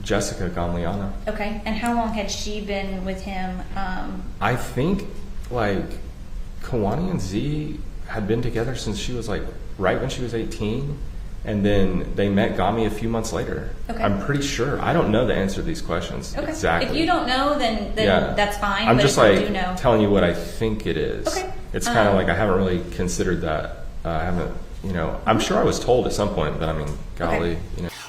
Jessica Gamliana. Okay. And how long had she been with him? I think Kawani and Z had been together since she was right when she was 18, and then they met Gami a few months later. Okay. I'm pretty sure. I don't know the answer to these questions exactly. If you don't know, then that's fine. I'm but just if you do know, telling you what I think it is. Okay. It's kind of I haven't really considered that. I haven't, I'm sure I was told at some point, but golly,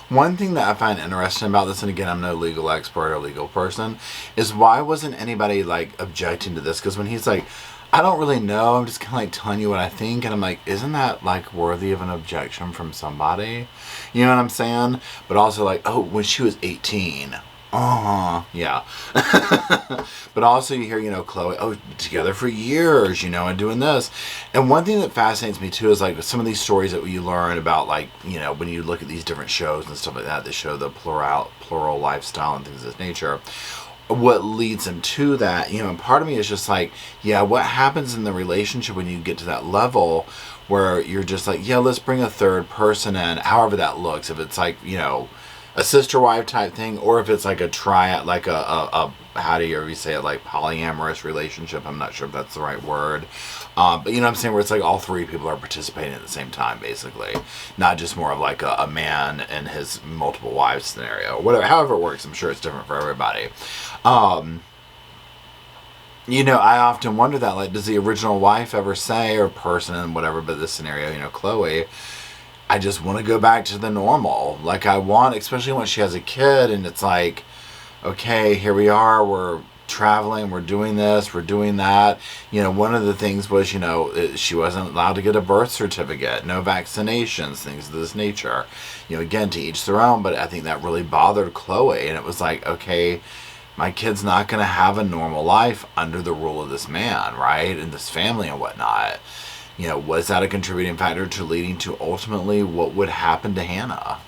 One thing that I find interesting about this, and again, I'm no legal expert or legal person, is why wasn't anybody objecting to this? Because when he's like, I don't really know, I'm just kind of telling you what I think, and I'm like, isn't that worthy of an objection from somebody? You know what I'm saying? But also when she was 18, yeah. But also you hear, Chloe, together for years, and doing this. And one thing that fascinates me too is some of these stories that you learn about when you look at these different shows and stuff like that show the plural lifestyle and things of this nature. What leads them to that, and part of me is just what happens in the relationship when you get to that level where you're just let's bring a third person in, however that looks, if it's a sister wife type thing, or if it's a triad, a how do you say it, polyamorous relationship. I'm not sure if that's the right word, but you know what I'm saying, where it's all three people are participating at the same time, basically, not just more of a man and his multiple wives scenario, whatever, however it works. I'm sure it's different for everybody. I often wonder that, does the original wife ever say, or person and whatever, but this scenario, Chloe, I just want to go back to the normal. I want, especially when she has a kid and it's okay, here we are, we're traveling, we're doing this, we're doing that. One of the things was, she wasn't allowed to get a birth certificate, no vaccinations, things of this nature. Again, to each their own, but I think that really bothered Chloe. And it was okay, my kid's not going to have a normal life under the rule of this man, right? And this family and whatnot. Was that a contributing factor to leading to ultimately what would happen to Hannah?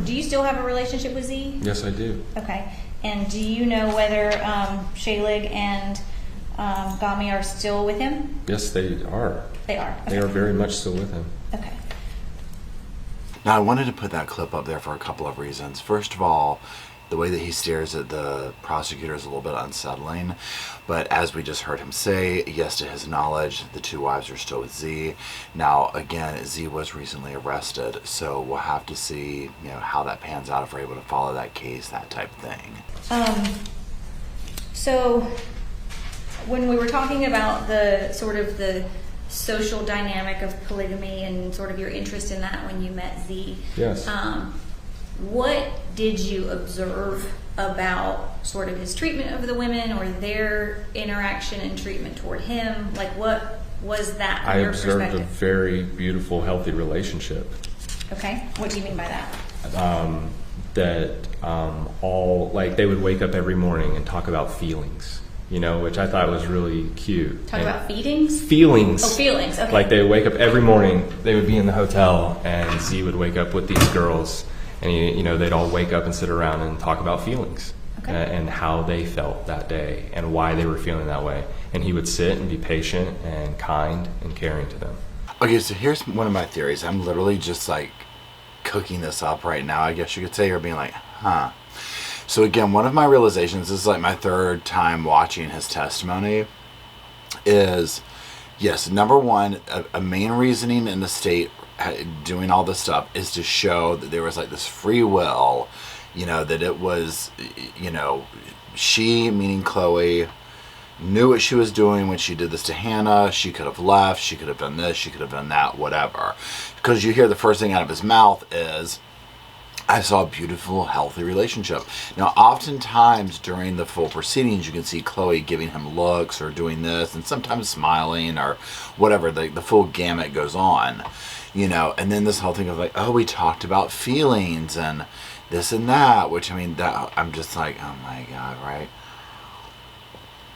Do you still have a relationship with Z? Yes, I do. Okay. And do you know whether Shaylig and Gami are still with him? Yes, they are. They are. Okay. They are very much still with him. Okay. Now, I wanted to put that clip up there for a couple of reasons. First of all, The way that he stares at the prosecutor is a little bit unsettling. But as we just heard him say, yes, to his knowledge, the 2 wives are still with Z. Now, again, Z was recently arrested, so we'll have to see, how that pans out if we're able to follow that case, that type of thing. So when we were talking about the sort of the social dynamic of polygamy and sort of your interest in that when you met Z, Yes. What did you observe about sort of his treatment of the women or their interaction and treatment toward him? Like, what was that from your observed perspective? a very beautiful, healthy relationship. Okay. What do you mean by that? They would wake up every morning and talk about feelings, which I thought was really cute. Talk about feedings? Feelings. Oh, feelings. Okay. Like, they would wake up every morning, they would be in the hotel, and Z would wake up with these girls, and they'd all wake up and sit around and talk about feelings. Okay. And how they felt that day and why they were feeling that way. And he would sit and be patient and kind and caring to them. Okay, so here's one of my theories. I'm literally just like cooking this up right now, I guess you could say, or being like, huh. So again, one of my realizations, this is like my 3rd time watching his testimony, is, yes, number one, a main reasoning in the state doing all this stuff is to show that there was like this free will, that it was, she, meaning Chloe, knew what she was doing when she did this to Hannah. She could have left, she could have done this, she could have done that, whatever. Because you hear the first thing out of his mouth is, I saw a beautiful, healthy relationship. Now, oftentimes during the full proceedings, you can see Chloe giving him looks or doing this, and sometimes smiling or whatever. The full gamut goes on, And then this whole thing of like, oh, we talked about feelings and this and that, which, that I'm just like, oh my God, right?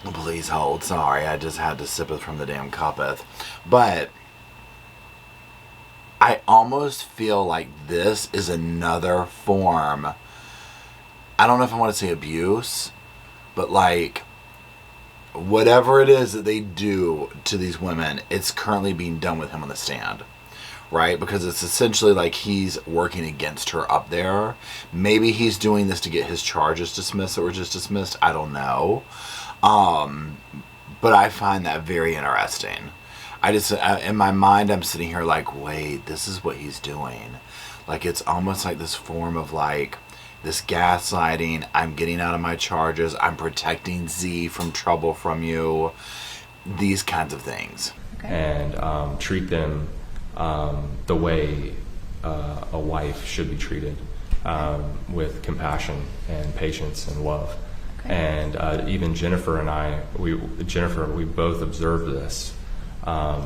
Please hold. Sorry, I just had to sip it from the damn cuppeth. But I almost feel like this is another form. I don't know if I want to say abuse, but like whatever it is that they do to these women, it's currently being done with him on the stand. Right? Because it's essentially like he's working against her up there. Maybe he's doing this to get his charges dismissed that were just dismissed. I don't know. But I find that very interesting. In my mind, I'm sitting here like, wait, this is what he's doing. Like, it's almost like this form of like, this gaslighting. I'm getting out of my charges. I'm protecting Z from trouble from you. These kinds of things. Okay. And treat them the way a wife should be treated, with compassion and patience and love. Okay. And even Jennifer and I, we both observed this. I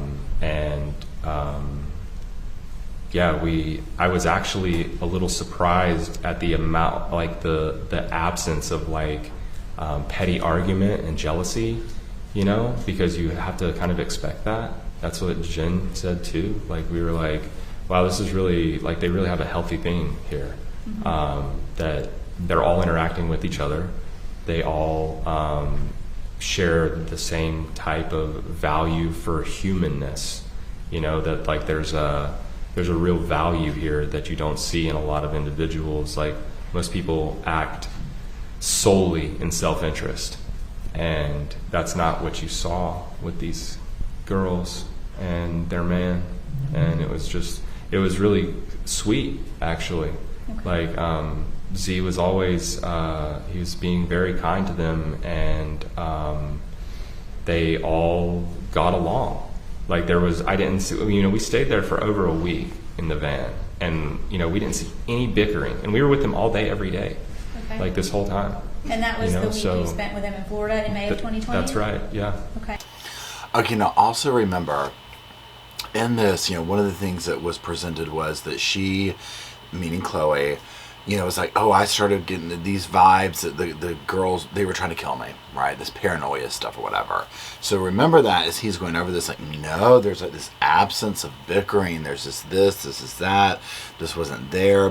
was actually a little surprised at the amount, like the absence of like petty argument and jealousy, because you have to kind of expect that. That's what Jen said too. Like, we were like, wow, this is really, like, they really have a healthy thing here. Mm-hmm. That they're all interacting with each other. They all share the same type of value for humanness. That like there's a real value here that you don't see in a lot of individuals. Like, most people act solely in self-interest, and that's not what you saw with these girls and their man. And it was really sweet, actually. Okay. Like, Z was always, he was being very kind to them, and they all got along. Like, we stayed there for over a week in the van, and, we didn't see any bickering, and we were with them all day, every day. Okay. Like, this whole time. And that was the week you spent with him in Florida in May of 2020? That's right, yeah. Okay, now also remember, in this, one of the things that was presented was that she, meaning Chloe, was like, oh, I started getting these vibes that the girls, they were trying to kill me, right? This paranoia stuff or whatever. So remember that as he's going over this, like, no, there's like this absence of bickering. There's this is that. This wasn't there,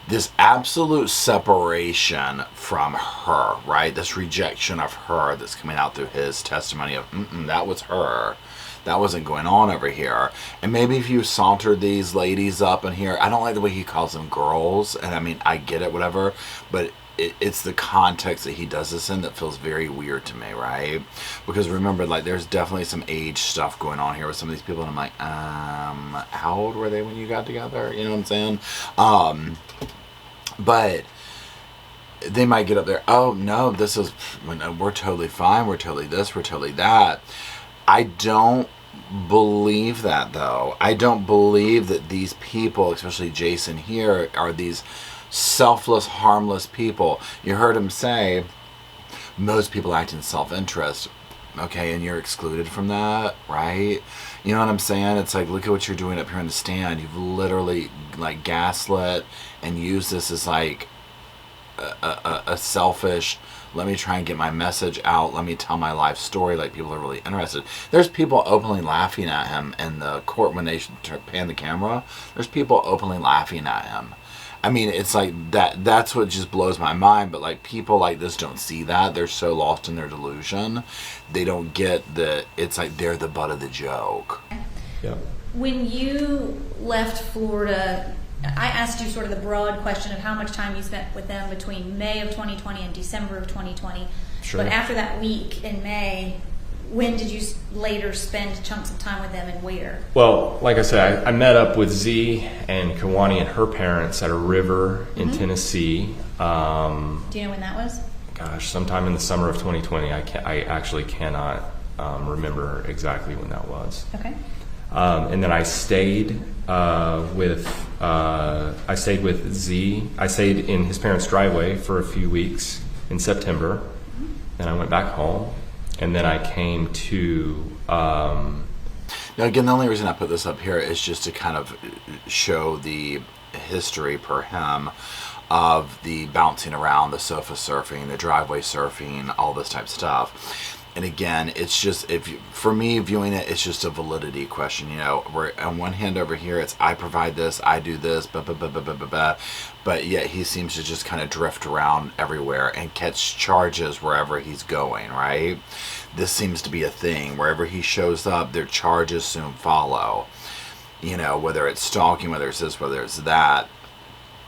This absolute separation from her, right? This rejection of her that's coming out through his testimony of, that was her. That wasn't going on over here. And maybe if you sauntered these ladies up in here, I don't like the way he calls them girls. And I mean, I get it, whatever. But it's the context that he does this in that feels very weird to me, right? Because remember, like, there's definitely some age stuff going on here with some of these people. And I'm like, how old were they when you got together? You know what I'm saying? But they might get up there, oh no, this is, we're totally fine, we're totally this, we're totally that. I don't believe that, though. I don't believe that these people, especially Jason here, are these selfless, harmless people. You heard him say most people act in self-interest, okay, and you're excluded from that, right? You know what I'm saying? It's like, look at what you're doing up here on the stand. You've literally, like, gaslit and used this as, like, a selfish, let me try and get my message out, let me tell my life story, like, people are really interested. There's people openly laughing at him in the court when they pan the camera. There's people openly laughing at him. I mean, it's like that's what just blows my mind. But, like, people like this don't see that. They're so lost in their delusion. They don't get that it's like they're the butt of the joke. Yeah. When you left Florida, I asked you sort of the broad question of how much time you spent with them between May of 2020 and December of 2020. Sure. But after that week in May, when did you later spend chunks of time with them and where? Well, like I said, I met up with Z and Kawani and her parents at a river in Tennessee. Do you know when that was? Gosh, sometime in the summer of 2020. I actually cannot remember exactly when that was. Okay. And then I stayed with Z. I stayed in his parents' driveway for a few weeks in September. Then I went back home, and then I came to. Now, again, the only reason I put this up here is just to kind of show the history per him of the bouncing around, the sofa surfing, the driveway surfing, all this type of stuff. And again, it's just, for me viewing it, it's just a validity question. You know, we're on one hand over here, it's I provide this, I do this, but yet he seems to just kind of drift around everywhere and catch charges wherever he's going, right? This seems to be a thing. Wherever he shows up, their charges soon follow. You know, whether it's stalking, whether it's this, whether it's that.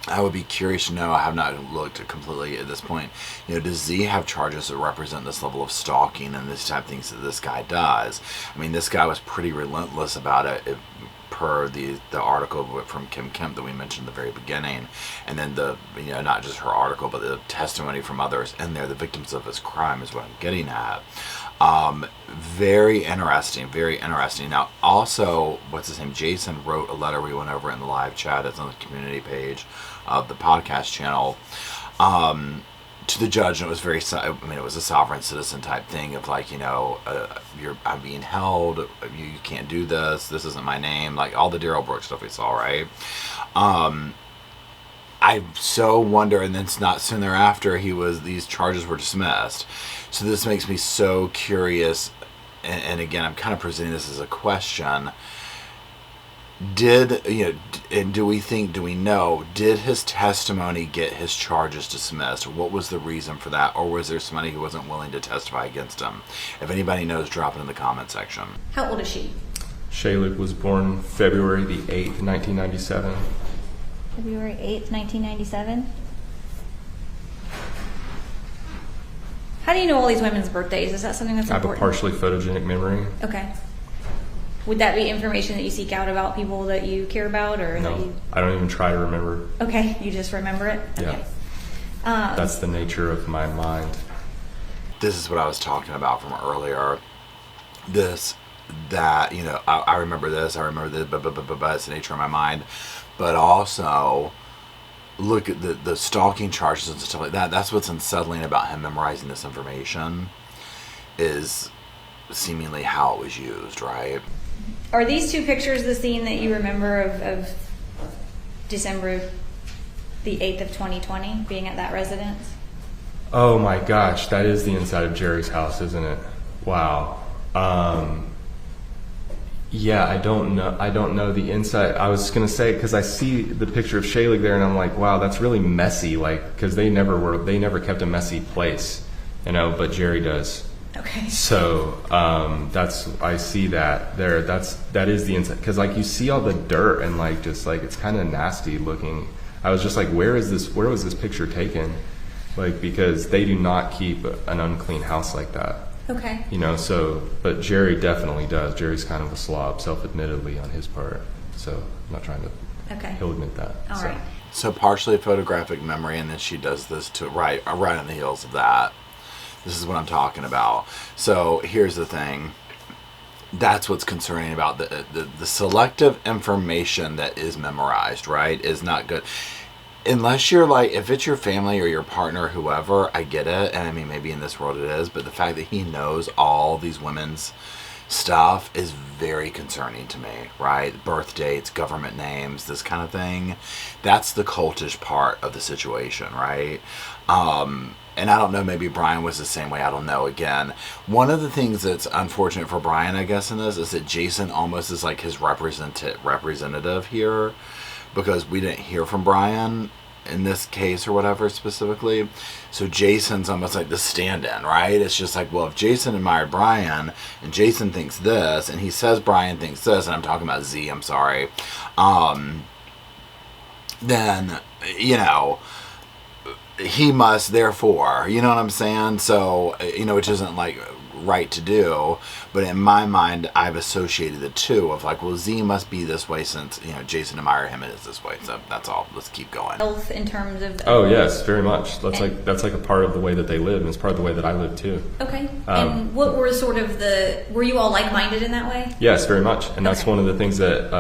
I would be curious to know, I have not looked completely at this point, you know, does Z have charges that represent this level of stalking and this type of things that this guy does? I mean, this guy was pretty relentless about it, per the article from Kim Kemp that we mentioned at the very beginning. And then not just her article, but the testimony from others in there, the victims of his crime is what I'm getting at. Very interesting, very interesting. Now, also, what's his name? Jason wrote a letter we went over in the live chat. It's on the community page of the podcast channel, to the judge, and it was it was a sovereign citizen type thing of like, you know, I'm being held, you can't do this isn't my name, like all the Darrell Brooks stuff we saw, right? I so wonder, and then not soon thereafter, these charges were dismissed. So this makes me so curious, and again, I'm kind of presenting this as a question. Did we know, did his testimony get his charges dismissed? What was the reason for that? Or was there somebody who wasn't willing to testify against him? If anybody knows, drop it in the comment section. How old is she? Shaylik was born February the 8th, 1997. February 8th, 1997. How do you know all these women's birthdays? Is that something that's important? I have a partially photogenic memory. Okay. Would that be information that you seek out about people that you care about, or no? I don't even try to remember. Okay, you just remember it. Yeah. Okay. That's the nature of my mind. This is what I was talking about from earlier. I remember this. I remember this. But it's the nature of my mind. But also, look at the stalking charges and stuff like that. That's what's unsettling about him memorizing this information, is seemingly how it was used, right? Are these two pictures the scene that you remember of December the 8th of 2020, being at that residence? Oh my gosh, that is the inside of Jerry's house, isn't it? Wow. Yeah, I don't know the inside. I was going to say, because I see the picture of Shaylik there, and I'm like, wow, that's really messy, like, because they never kept a messy place, you know, but Jerry does. Okay. So I see that there. That is the inside, because like you see all the dirt and like just like it's kind of nasty looking. I was just like, where was this picture taken? Like, because they do not keep an unclean house like that. Okay. You know, so, but Jerry definitely does. Jerry's kind of a slob, self-admittedly on his part. So I'm not trying to. Okay. He'll admit that. All right. So partially photographic memory, and then she does this to right on the heels of that. This is what I'm talking about. So here's the thing. That's what's concerning about the selective information that is memorized, right, is not good. Unless you're like, if it's your family or your partner or whoever, I get it. And I mean, maybe in this world it is. But the fact that he knows all these women's stuff is very concerning to me, right? Birth dates, government names, this kind of thing. That's the cultish part of the situation, right? And I don't know, maybe Brian was the same way. I don't know. Again, one of the things that's unfortunate for Brian, I guess, in this is that Jason almost is like his representative here, because we didn't hear from Brian in this case or whatever specifically. So Jason's almost like the stand-in, right? It's just like, well, if Jason admired Brian and Jason thinks this and he says Brian thinks this, and I'm talking about Z, I'm sorry, then, you know, he must therefore, you know what I'm saying? So, you know, which isn't like right to do, but in my mind I've associated the two of like, well, Z must be this way since, you know, Jason admired him and is this way. So that's all. Let's keep going. Health in terms of Oh yes, very much. That's like a part of the way that they live, and it's part of the way that I live too. Okay. And what were sort of were you all like-minded in that way? Yes, very much. And that's Okay. one of the things that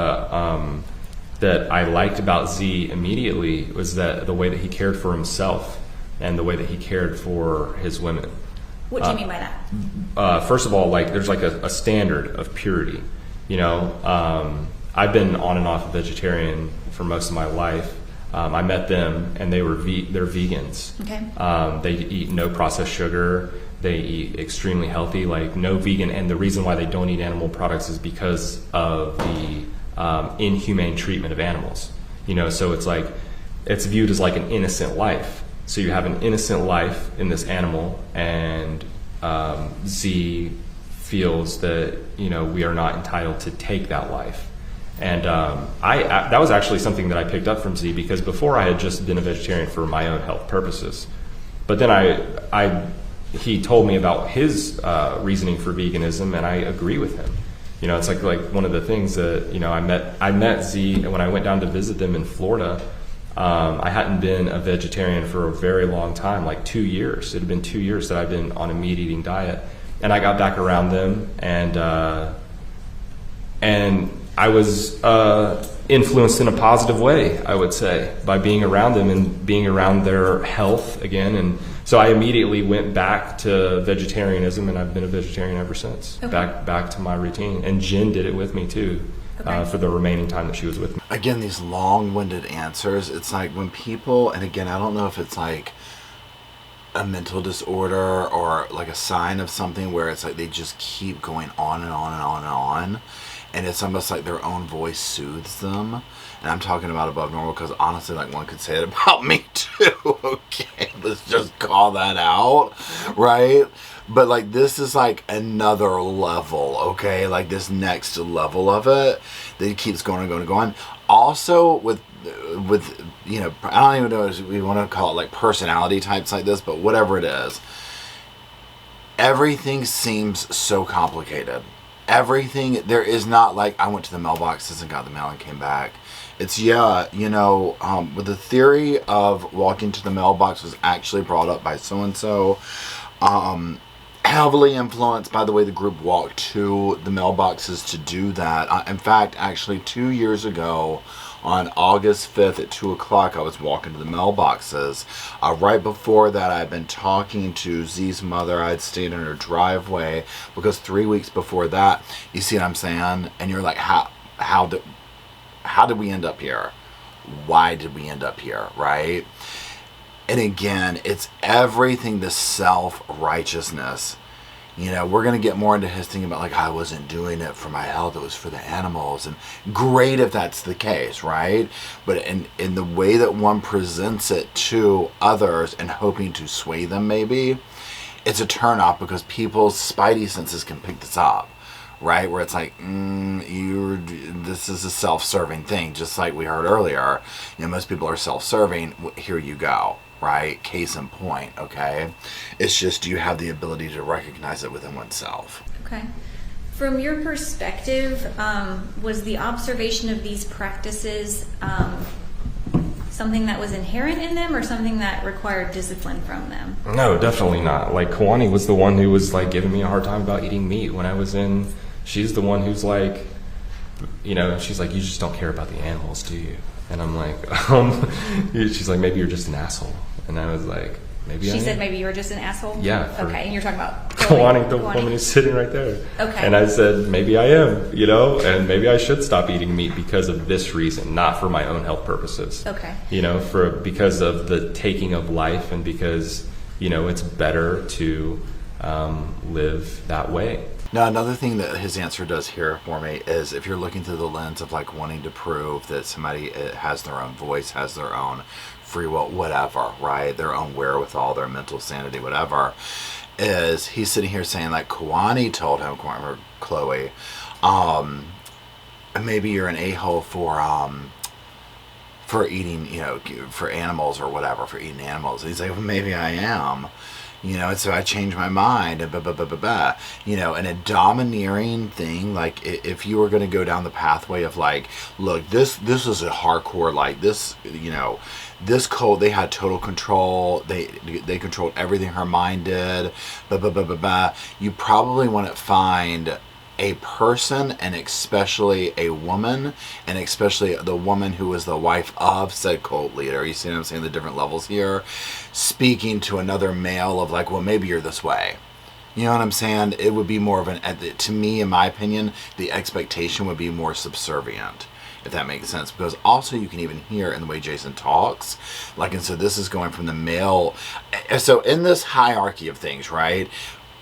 that I liked about Z immediately, was that the way that he cared for himself and the way that he cared for his women. What do you mean by that? First of all, like there's like a standard of purity. You know, I've been on and off a vegetarian for most of my life. I met them, and they're vegans. Okay. They eat no processed sugar. They eat extremely healthy, like no vegan. And the reason why they don't eat animal products is because of the inhumane treatment of animals. You know, so it's like it's viewed as like an innocent life. So you have an innocent life in this animal, and Z feels that, you know, we are not entitled to take that life. And that was actually something that I picked up from Z, because before I had just been a vegetarian for my own health purposes. But then he told me about his reasoning for veganism, and I agree with him. You know, it's like one of the things that, you know, I met Z, and when I went down to visit them in Florida, I hadn't been a vegetarian for a very long time, like 2 years. It had been 2 years that I'd been on a meat-eating diet. And I got back around them, and I was influenced in a positive way, I would say, by being around them and being around their health again. And so I immediately went back to vegetarianism, and I've been a vegetarian ever since. Okay. Back to my routine. And Jen did it with me too. Okay. For the remaining time that she was with me. Again, these long-winded answers, it's like when people, and again, I don't know if it's like a mental disorder or like a sign of something where it's like they just keep going on and on and on and on, and it's almost like their own voice soothes them. And I'm talking about above normal because honestly, like, one could say it about me too. Okay, let's just call that out, right? But like, this is like another level, okay? Like this next level of it that it keeps going and going and going. Also with you know, I don't even know if we want to call it like personality types like this, but whatever it is, everything seems so complicated. Everything, there is not like, I went to the mailboxes and got the mail and came back. It's, yeah, you know, with the theory of walking to the mailbox was actually brought up by so-and-so. Heavily influenced by the way the group walked to the mailboxes to do that. In fact, actually 2 years ago, on August 5th at 2 o'clock, I was walking to the mailboxes. Right before that, I'd been talking to Z's mother. I'd stayed in her driveway because 3 weeks before that, you see what I'm saying? And you're like, how did we end up here? Why did we end up here, right? And again, it's everything, the self-righteousness. You know, we're going to get more into his thing about like, I wasn't doing it for my health, it was for the animals. And great if that's the case, right? But in the way that one presents it to others and hoping to sway them maybe, it's a turn off because people's spidey senses can pick this up, right? Where it's like, this is a self-serving thing, just like we heard earlier. Most people are self-serving. Here you go, right? Case in point, okay? It's just, do you have the ability to recognize it within oneself? Okay. From your perspective, was the observation of these practices something that was inherent in them or something that required discipline from them? No, definitely not. Like, Kawani was the one who was, like, giving me a hard time about eating meat when I was in. She's the one who's like, she's like, you just don't care about the animals, do you? And I'm like, she's like, maybe you're just an asshole. And I was like, maybe She said maybe you were just an asshole? Yeah. Okay, and you're talking about Kawani, the woman who's sitting right there. Okay. And I said, maybe I am, and maybe I should stop eating meat because of this reason, not for my own health purposes. Okay. Because of the taking of life and because, it's better to live that way. Now, another thing that his answer does here for me is if you're looking through the lens of like wanting to prove that somebody has their own voice, has their own free will, whatever, right? Their own wherewithal, their mental sanity, whatever, is he's sitting here saying like Kawani told him, or Chloe, maybe you're an a-hole for eating, for animals or whatever, for eating animals. And he's like, well, maybe I am. And so I changed my mind, and and a domineering thing, like if you were going to go down the pathway of like, look, this is a hardcore, like this, this cult, they had total control, they controlled everything her mind did, you probably want to find a person, and especially a woman, and especially the woman who was the wife of said cult leader. You see what I'm saying? The different levels here. Speaking to another male of like, well, maybe you're this way. You know what I'm saying? It would be more of to me, in my opinion, the expectation would be more subservient, if that makes sense. Because also you can even hear in the way Jason talks, like, and so this is going from the male. So in this hierarchy of things, right?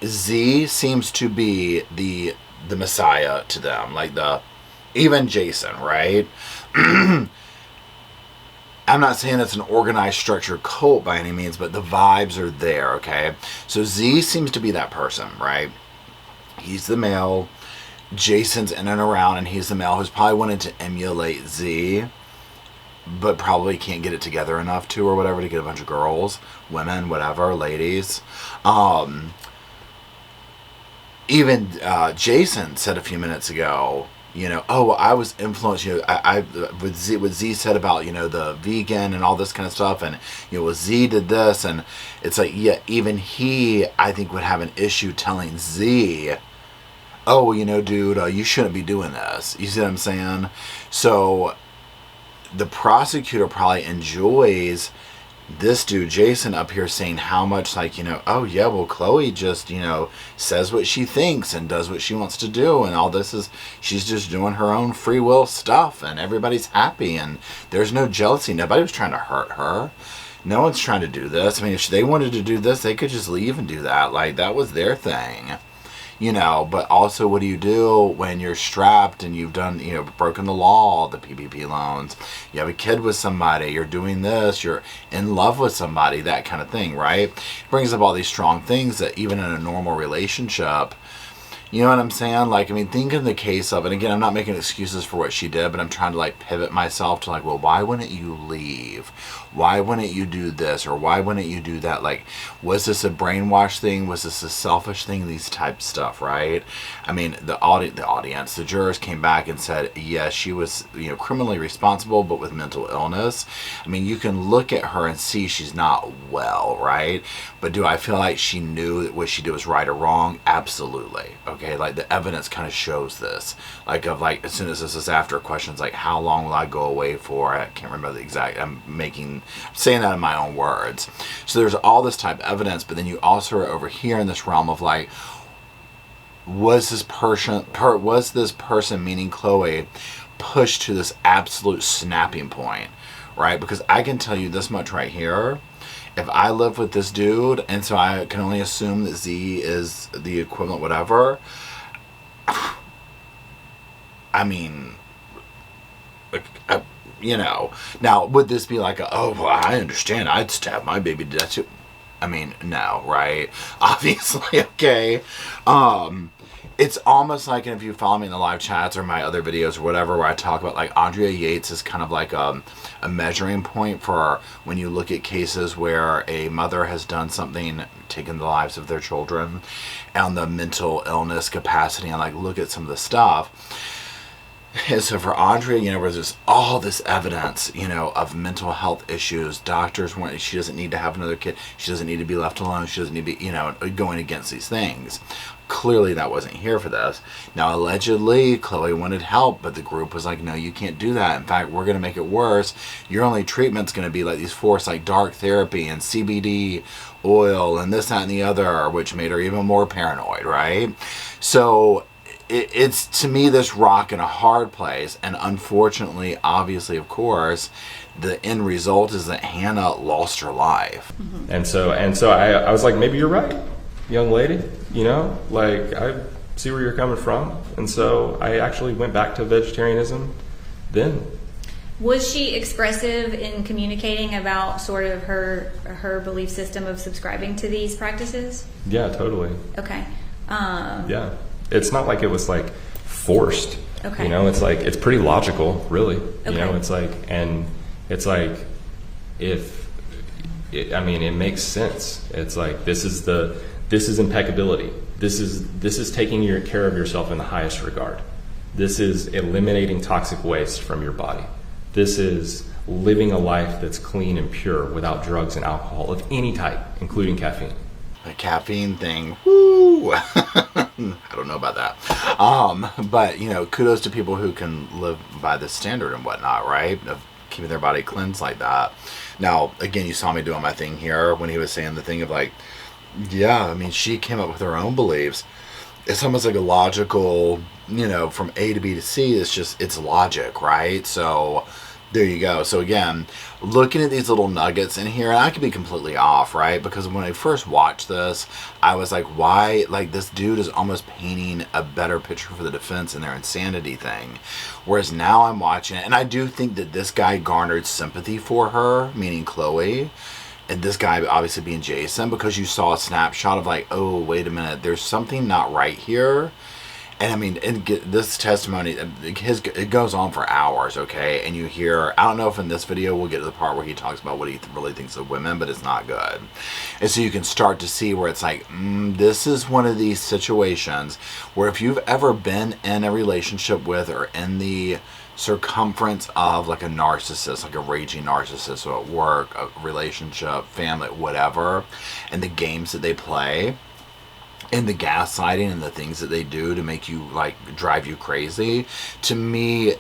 Z seems to be the Messiah to them, like even Jason, right? I'm not saying it's an organized, structured cult by any means, but the vibes are there, okay? So Z seems to be that person, right? He's the male. Jason's in and around, and he's the male who's probably wanted to emulate Z, but probably can't get it together enough to, or whatever, to get a bunch of girls, women, whatever, ladies. Even Jason said a few minutes ago, I was influenced, with Z said about, the vegan and all this kind of stuff, and, Z did this, and it's like, yeah, even he, I think, would have an issue telling Z, dude, you shouldn't be doing this. You see what I'm saying? So the prosecutor probably enjoys this dude, Jason, up here saying how much, like, oh yeah, well, Chloe just, says what she thinks and does what she wants to do, and all this is, she's just doing her own free will stuff, and everybody's happy, and there's no jealousy. Nobody was trying to hurt her. No one's trying to do this. I mean, if they wanted to do this, they could just leave and do that. Like, that was their thing. But also, what do you do when you're strapped and you've done, broken the law, the PPP loans, you have a kid with somebody, you're doing this, you're in love with somebody, that kind of thing, right? It brings up all these strong things that even in a normal relationship, you know what I'm saying? Like, I mean, think in the case of, and again, I'm not making excuses for what she did, but I'm trying to, like, pivot myself to, like, well, why wouldn't you leave? Why wouldn't you do this? Or why wouldn't you do that? Like, was this a brainwash thing? Was this a selfish thing? These type stuff, right? I mean, the audience, the jurors came back and said, yes, she was, criminally responsible, but with mental illness. I mean, you can look at her and see she's not well, right? But do I feel like she knew that what she did was right or wrong? Absolutely. Okay, like, the evidence kind of shows this. Like, as soon as this is after questions like, how long will I go away for? I can't remember the exact, I'm saying that in my own words. So there's all this type of evidence, but then you also are over here in this realm of, like, was this person, meaning Chloe, pushed to this absolute snapping point, right? Because I can tell you this much right here. If I live with this dude, and so I can only assume that Z is the equivalent, whatever, I mean, now, would this be like, oh, well, I understand, I'd stab my baby to death too? I mean, no, right? Obviously, okay. It's almost like, and if you follow me in the live chats or my other videos or whatever, where I talk about like Andrea Yates is kind of like a measuring point for when you look at cases where a mother has done something, taken the lives of their children, and the mental illness capacity, and like look at some of the stuff. And so for Andrea, you know, where there's all this evidence, you know, of mental health issues, doctors want, she doesn't need to have another kid, she doesn't need to be left alone, she doesn't need to be, you know, going against these things. Clearly that wasn't here for this. Now, allegedly, Chloe wanted help, but the group was like, no, you can't do that. In fact, we're going to make it worse. Your only treatment's going to be like these forced, like dark therapy and CBD oil and this, that, and the other, which made her even more paranoid, right? So it's, to me, this rock in a hard place. And unfortunately, obviously, of course, the end result is that Hannah lost her life. Mm-hmm. And so I was like, maybe you're right, young lady, you know, like I see where you're coming from. And so I actually went back to vegetarianism then. Was she expressive in communicating about sort of her belief system of subscribing to these practices? Yeah, totally. Okay. Yeah. It's not like it was like forced. Okay. You know, it's like, it's pretty logical, really. Okay. You know, it's like, and it's like, I mean, it makes sense. It's like, this is impeccability. This is taking care of yourself in the highest regard. This is eliminating toxic waste from your body. This is living a life that's clean and pure without drugs and alcohol of any type, including caffeine. The caffeine thing, woo! I don't know about that. But, you know, kudos to people who can live by this standard and whatnot, right? Of keeping their body cleansed like that. Now, again, you saw me doing my thing here when he was saying the thing of like, yeah, I mean, she came up with her own beliefs. It's almost like a logical, you know, from A to B to C, it's logic, right? So there you go. So again, looking at these little nuggets in here, and I could be completely off, right? Because when I first watched this, I was like, why? Like, this dude is almost painting a better picture for the defense in their insanity thing. Whereas now I'm watching it, and I do think that this guy garnered sympathy for her, meaning Chloe. And this guy obviously being Jason, because you saw a snapshot of like, oh, wait a minute, there's something not right here. And I mean, this testimony, it goes on for hours, okay? And you hear, I don't know if in this video we'll get to the part where he talks about what he really thinks of women, but it's not good. And so you can start to see where it's like, this is one of these situations where if you've ever been in a relationship with or in the circumference of like a narcissist, like a raging narcissist, so at work, a relationship, family, whatever, and the games that they play, and the gaslighting and the things that they do to make you like drive you crazy, to me,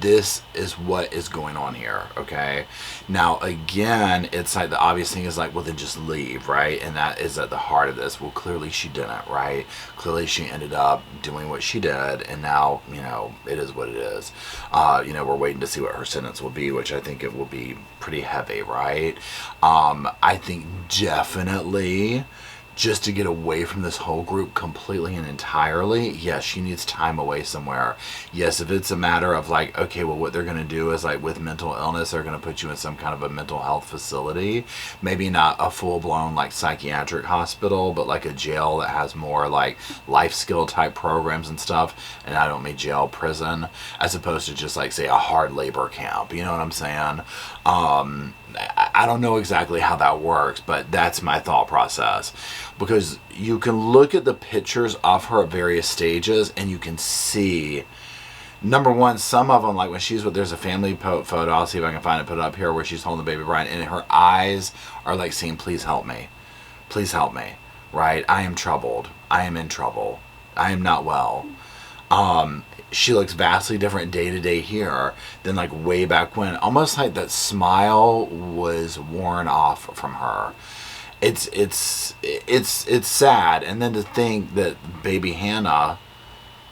this is what is going on here, okay? Now, again, it's like the obvious thing is like, well, then just leave, right? And that is at the heart of this. Well, clearly she didn't, right? Clearly she ended up doing what she did, and now, you know, it is what it is. You know, we're waiting to see what her sentence will be, which I think it will be pretty heavy, right? I think definitely, just to get away from this whole group completely and entirely, yes, she needs time away somewhere. Yes, if it's a matter of like, okay, well, what they're going to do is like with mental illness, they're going to put you in some kind of a mental health facility. Maybe not a full-blown like psychiatric hospital, but like a jail that has more like life skill type programs and stuff. And I don't mean jail, prison, as opposed to just like, say, a hard labor camp. You know what I'm saying? I don't know exactly how that works, but that's my thought process. Because you can look at the pictures of her at various stages and you can see, number one, some of them, like when she's with, there's a family photo, I'll see if I can find it, put it up here, where she's holding the baby Brian, and her eyes are like saying, please help me. Please help me, right? I am troubled. I am in trouble. I am not well. She looks vastly different day to day here than like way back when. Almost like that smile was worn off from her. It's sad. And then to think that baby Hannah,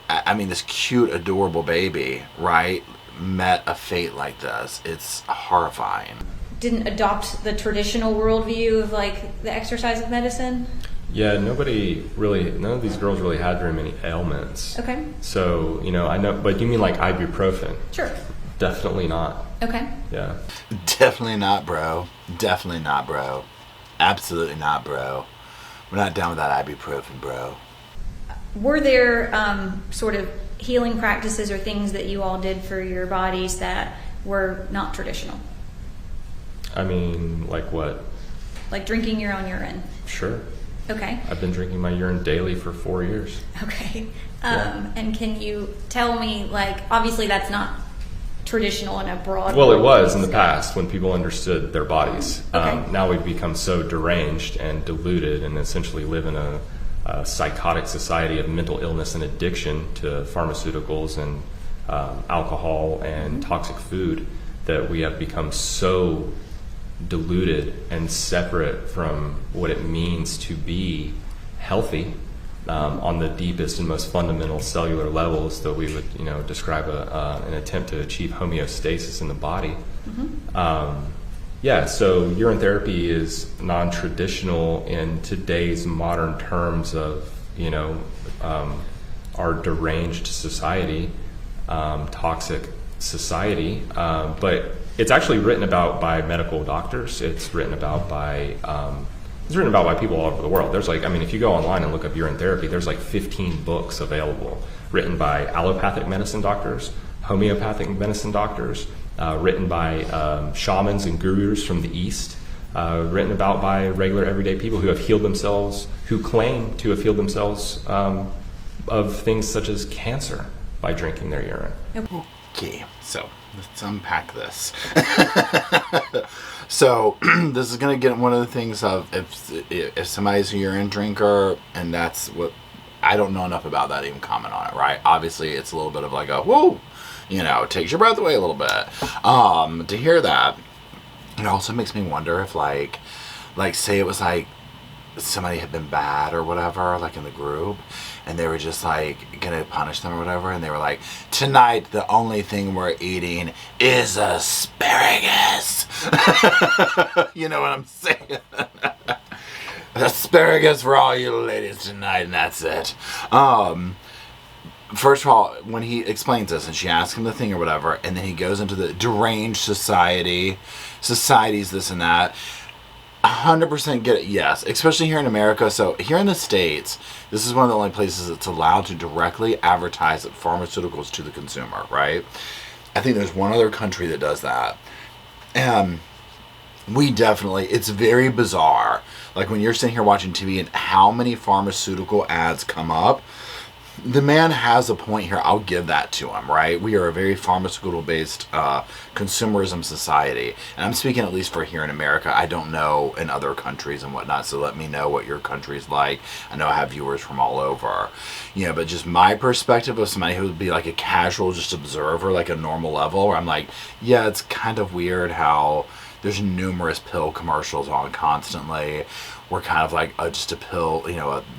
I mean, this cute, adorable baby, right, met a fate like this. It's horrifying. Didn't adopt the traditional worldview of like the exercise of medicine? Yeah, none of these girls really had very many ailments. Okay. So, you know, I know, but you mean like ibuprofen? Sure. Definitely not. Okay. Yeah. Definitely not, bro. Definitely not, bro. absolutely not, bro. We're not down with that ibuprofen, bro. Were there sort of healing practices or things that you all did for your bodies that were not traditional? I mean, like what? Like drinking your own urine? Sure. Okay. I've been drinking my urine daily for 4 years. Okay. And can you tell me, like, obviously that's not traditional in a broad Well, it was in the past when people understood their bodies. Okay. Now we've become so deranged and deluded and essentially live in a psychotic society of mental illness and addiction to pharmaceuticals and alcohol and toxic food that we have become so diluted and separate from what it means to be healthy on the deepest and most fundamental cellular levels that we would describe an attempt to achieve homeostasis in the body. So urine therapy is non-traditional in today's modern terms of our deranged society, toxic society, but it's actually written about by medical doctors. It's written about by people all over the world. There's if you go online and look up urine therapy, there's 15 books available written by allopathic medicine doctors, homeopathic medicine doctors, written by shamans and gurus from the East, written about by regular everyday people who have healed themselves, who claim to have healed themselves of things such as cancer by drinking their urine. Okay, so let's unpack this. So this is going to get one of the things of if somebody's a urine drinker, and that's what I don't know enough about that to even comment on it, right? Obviously, it's a little bit of like a whoa, takes your breath away a little bit. To hear that, it also makes me wonder if like say it was like somebody had been bad or whatever, like in the group, and they were just gonna punish them or whatever, and they were like, tonight the only thing we're eating is asparagus. You know what I'm saying? Asparagus for all you ladies tonight, and that's it. First of all, when he explains this and she asks him the thing or whatever, and then he goes into the deranged societies, this and that, 100% get it, yes, especially here in America. So here in the States, this is one of the only places that's allowed to directly advertise pharmaceuticals to the consumer, right? I think there's one other country that does that. And it's very bizarre. Like when you're sitting here watching TV and how many pharmaceutical ads come up, the man has a point here. I'll give that to him, right? We are a very pharmaceutical-based consumerism society. And I'm speaking at least for here in America. I don't know in other countries and whatnot, so let me know what your country's like. I know I have viewers from all over. But just my perspective of somebody who would be like a casual just observer, like a normal level, where I'm like, yeah, it's kind of weird how there's numerous pill commercials on constantly. We're kind of like just a pill,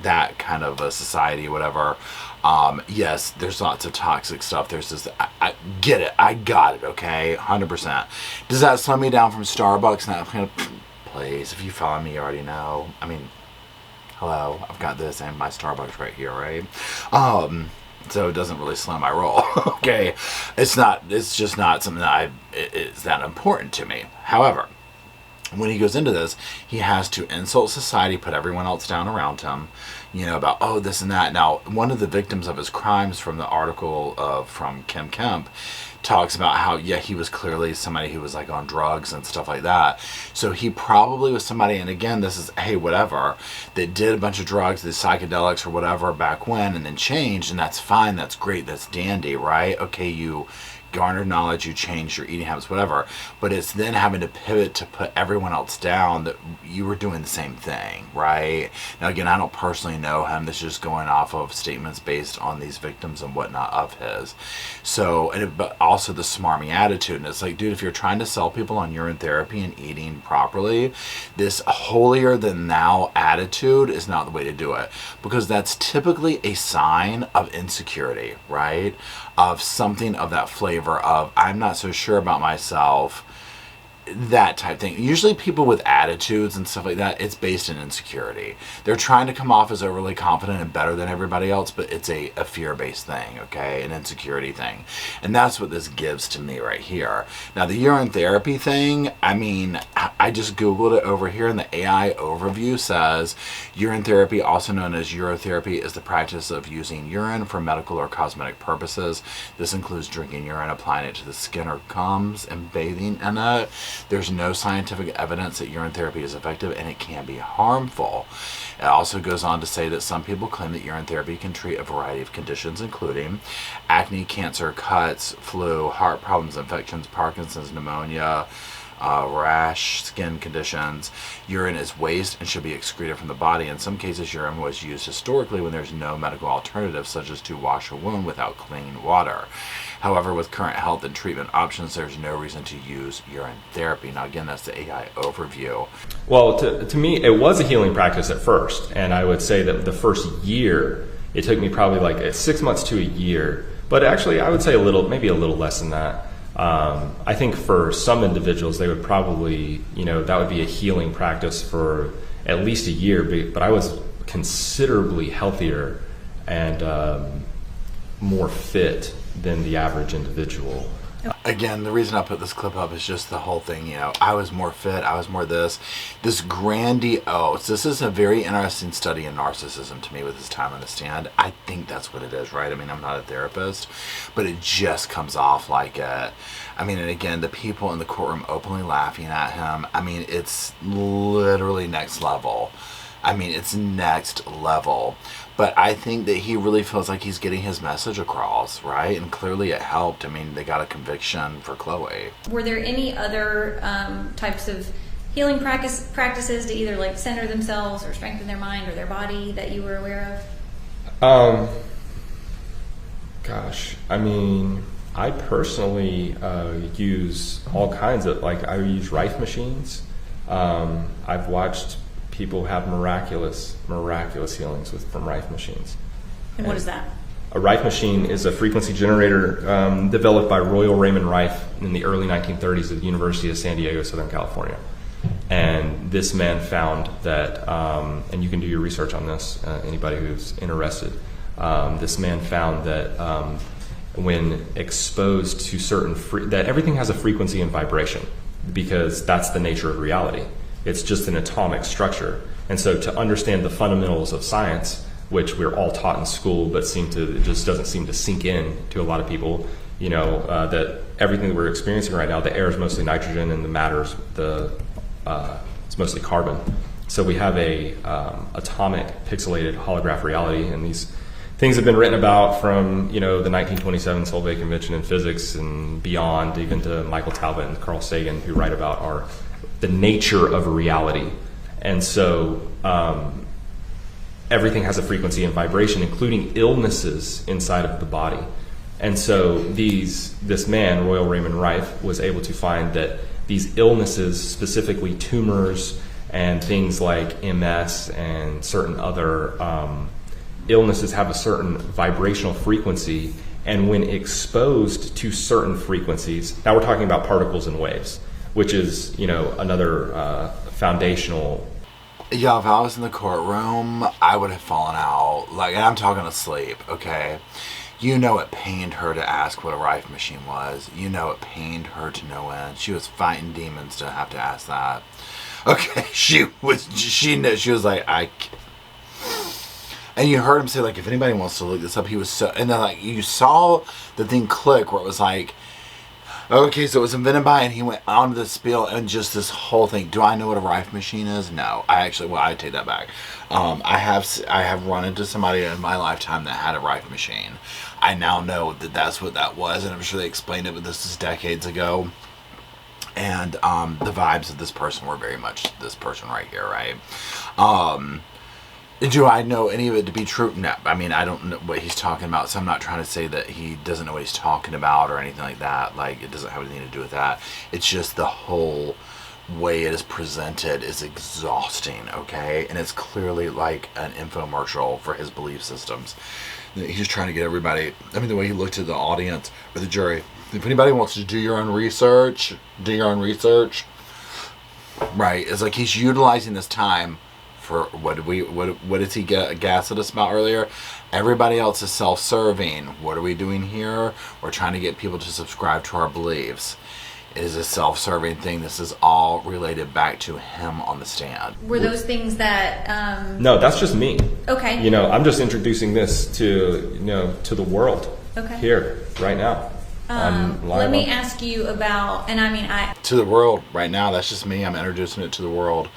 that kind of a society, whatever. Yes, there's lots of toxic stuff. There's this, I get it. I got it, okay? 100%. Does that slow me down from Starbucks? Now, kind of, please, if you follow me, you already know. I mean, hello, I've got this and my Starbucks right here, right? So it doesn't really slow my roll, okay? It's just not something that is that important to me. However, when he goes into this, he has to insult society, put everyone else down around him, about, oh, this and that. Now, one of the victims of his crimes from the article from Kim Kemp talks about how, he was clearly somebody who was on drugs and stuff like that. So he probably was somebody, and again, this is, hey, whatever, that did a bunch of drugs, the psychedelics or whatever back when, and then changed, and that's fine, that's great, that's dandy, right? Okay, you garnered knowledge, you changed your eating habits, whatever, but it's then having to pivot to put everyone else down that you were doing the same thing, right? Now again, I don't personally know him. This is just going off of statements based on these victims and whatnot of his. So, but also the smarmy attitude, and it's like, dude, if you're trying to sell people on urine therapy and eating properly, this holier than thou attitude is not the way to do it, because that's typically a sign of insecurity, right? Of something of that flavor of, I'm not so sure about myself. that type thing. Usually people with attitudes and stuff like that, it's based in insecurity. They're trying to come off as overly confident and better than everybody else, but it's a fear-based thing, okay? An insecurity thing. And that's what this gives to me right here. Now, the urine therapy thing, I mean, I just Googled it over here, and the AI overview says, urine therapy, also known as urotherapy, is the practice of using urine for medical or cosmetic purposes. This includes drinking urine, applying it to the skin or gums, and bathing in it. There's no scientific evidence that urine therapy is effective, and it can be harmful. It also goes on to say that some people claim that urine therapy can treat a variety of conditions, including acne, cancer, cuts, flu, heart problems, infections, Parkinson's, pneumonia, rash, skin conditions. Urine is waste and should be excreted from the body. In some cases, urine was used historically when there's no medical alternative, such as to wash a wound without clean water. However, with current health and treatment options, there's no reason to use urine therapy. Now, again, that's the AI overview. Well, to me, it was a healing practice at first. And I would say that the first year, it took me probably like 6 months to a year. But actually, I would say maybe a little less than that. I think for some individuals, they would probably, that would be a healing practice for at least a year. But I was considerably healthier and more fit than the average individual. Again, the reason I put this clip up is just the whole thing, I was more fit, I was more this grandiose. This is a very interesting study in narcissism to me with his time on the stand. I think that's what it is, right? I mean, I'm not a therapist, but it just comes off like it. I mean, and again, the people in the courtroom openly laughing at him. I mean, it's literally next level. It's next level. But I think that he really feels like he's getting his message across, right? And clearly it helped. I mean, they got a conviction for Chloe. Were there any other types of healing practices to either like center themselves or strengthen their mind or their body that you were aware of? Gosh, I personally use all kinds of, I use Rife machines. I've watched people have miraculous healings from Rife machines. And what is that? A Rife machine is a frequency generator developed by Royal Raymond Rife in the early 1930s at the University of San Diego, Southern California. And this man found that, and you can do your research on this, anybody who's interested, this man found that when exposed to that everything has a frequency and vibration, because that's the nature of reality. It's just an atomic structure. And so to understand the fundamentals of science, which we're all taught in school, but it just doesn't seem to sink in to a lot of people, that everything that we're experiencing right now, the air is mostly nitrogen and the matter's it's mostly carbon. So we have a atomic pixelated holograph reality, and these things have been written about from, the 1927 Solvay Convention in Physics and beyond, even to Michael Talbot and Carl Sagan, who write about the nature of reality. And so everything has a frequency and vibration, including illnesses inside of the body. And so this man, Royal Raymond Rife, was able to find that these illnesses, specifically tumors and things like MS and certain other illnesses, have a certain vibrational frequency. And when exposed to certain frequencies, now we're talking about particles and waves, which is, another foundational. Yeah, if I was in the courtroom, I would have fallen out. And I'm talking asleep, okay? It pained her to ask what a Rife machine was. It pained her to no end. She was fighting demons to have to ask that. Okay, she was like, and you heard him say, if anybody wants to look this up, he was so, and then you saw the thing click where it was like, okay, so it was invented by, and he went on to the spiel, and just this whole thing. Do I know what a Rife machine is? No. I take that back. I have run into somebody in my lifetime that had a Rife machine. I now know that that's what that was, and I'm sure they explained it, but this is decades ago. And the vibes of this person were very much this person right here, right? Do I know any of it to be true? No. I don't know what he's talking about, so I'm not trying to say that he doesn't know what he's talking about or anything like that. It doesn't have anything to do with that. It's just the whole way it is presented is exhausting, okay? And it's clearly like an infomercial for his belief systems. He's trying to get everybody, the way he looked at the audience or the jury, if anybody wants to do your own research, right? It's like he's utilizing this time for what did he gas at us about earlier? Everybody else is self-serving. What are we doing here? We're trying to get people to subscribe to our beliefs. It is a self-serving thing. This is all related back to him on the stand. Were those things that... No, that's just me. Okay. You know, I'm just introducing this to, you know, to the world. Okay. Here, right now. Let me ask you about, and I mean, to the world right now. That's just me. I'm introducing it to the world.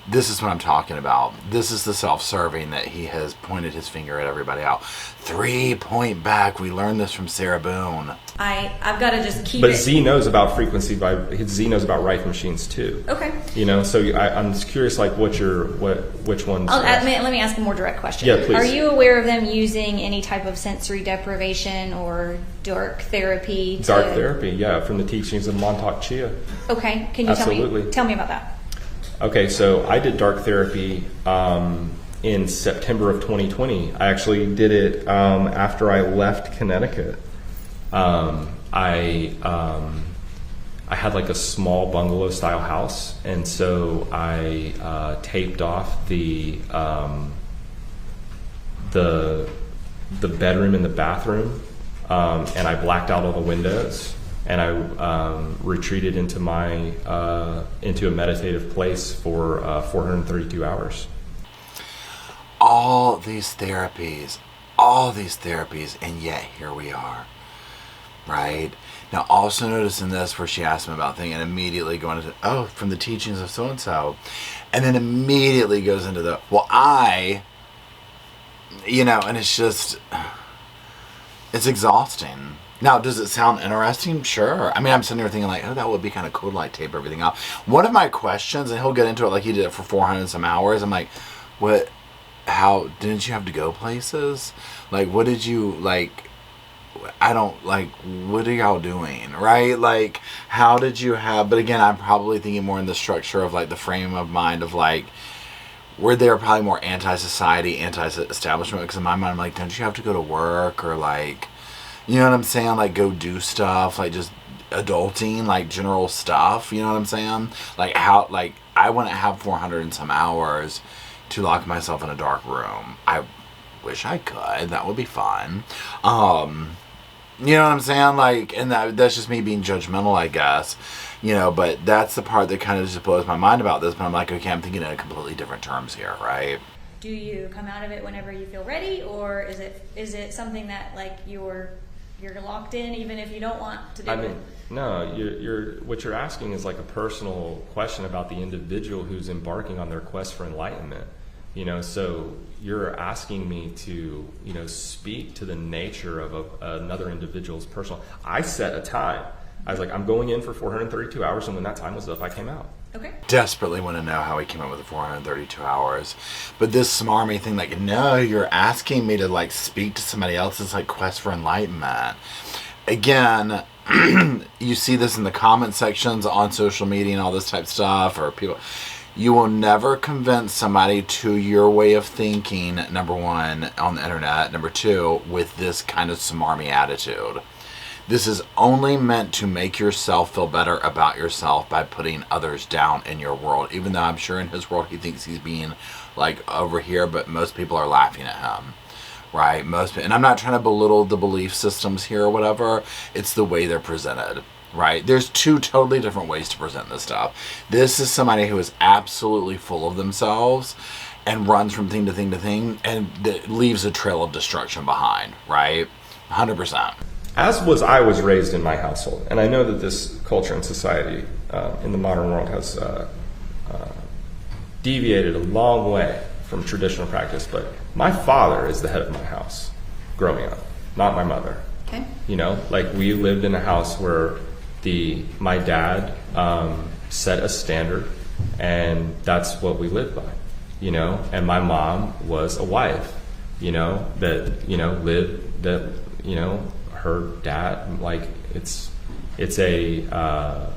This is what I'm talking about. This is the self-serving that he has pointed his finger at everybody out. 3-point back. We learned this from Sarah Boone. I've got to just keep But it. Z knows about frequency Z knows about Rife machines too. Okay. You know, so I'm just curious, like, which ones? Let me ask a more direct question. Yeah, please. Are you aware of them using any type of sensory deprivation or dark therapy? Dark therapy, yeah, from the teachings of Montauk Chia. Okay. Can you Absolutely. tell me about that? Okay, so I did dark therapy in September of 2020. I actually did it after I left Connecticut. I had like a small bungalow style house, and so I taped off the bedroom and the bathroom, and I blacked out all the windows. And I retreated into into a meditative place for 432 hours. All these therapies, and yet here we are, right? Now, also notice in this where she asked him about things and immediately going into, from the teachings of so-and-so, and then immediately goes into the, and it's just, it's exhausting. Now, does it sound interesting? Sure. I mean, I'm sitting there thinking like, that would be kind of cool to like tape everything out. One of my questions, and he'll get into it like he did it for 400 and some hours. I'm like, how, didn't you have to go places? Like, what did you, like, what are y'all doing, right? Like, how did you have, but again, I'm probably thinking more in the structure of like the frame of mind of like, were there probably more anti-society, anti-establishment? Because in my mind, I'm like, don't you have to go to work or like, you know what I'm saying? Like, go do stuff, like just adulting, like general stuff. You know what I'm saying? Like, how, like, I wouldn't have 400 and some hours to lock myself in a dark room. I wish I could. That would be fun. You know what I'm saying? Like, and that's just me being judgmental, I guess. You know, but that's the part that kind of just blows my mind about this. But I'm like, okay, I'm thinking in completely different terms here, right? Do you come out of it whenever you feel ready, or is it something that like you're locked in even if you don't want to do it? No, what you're asking is like a personal question about the individual who's embarking on their quest for enlightenment. You know, so you're asking me to, you know, speak to the nature of another individual's personal. I set a time. I was like, I'm going in for 432 hours, and when that time was up, I came out. Okay. Desperately want to know how he came up with the 432 hours. But this smarmy thing, like, no, you're asking me to, like, speak to somebody else's, like, quest for enlightenment. Again, you see this in the comment sections on social media and all this type of stuff, or people. You will never convince somebody to your way of thinking, number one, on the internet. Number two, with this kind of smarmy attitude. This is only meant to make yourself feel better about yourself by putting others down in your world. Even though I'm sure in his world he thinks he's being like over here, but most people are laughing at him, right? And I'm not trying to belittle the belief systems here or whatever. It's the way they're presented, right? There's two totally different ways to present this stuff. This is somebody who is absolutely full of themselves and runs from thing to thing to thing, and that leaves a trail of destruction behind, right? 100%. As I was raised in my household, and I know that this culture and society in the modern world has deviated a long way from traditional practice, but my father is the head of my house growing up, not my mother. Okay. You know, like we lived in a house where my dad set a standard, and that's what we lived by, you know, and my mom was a wife, you know, that, you know, lived that, you know, her dad, like it's a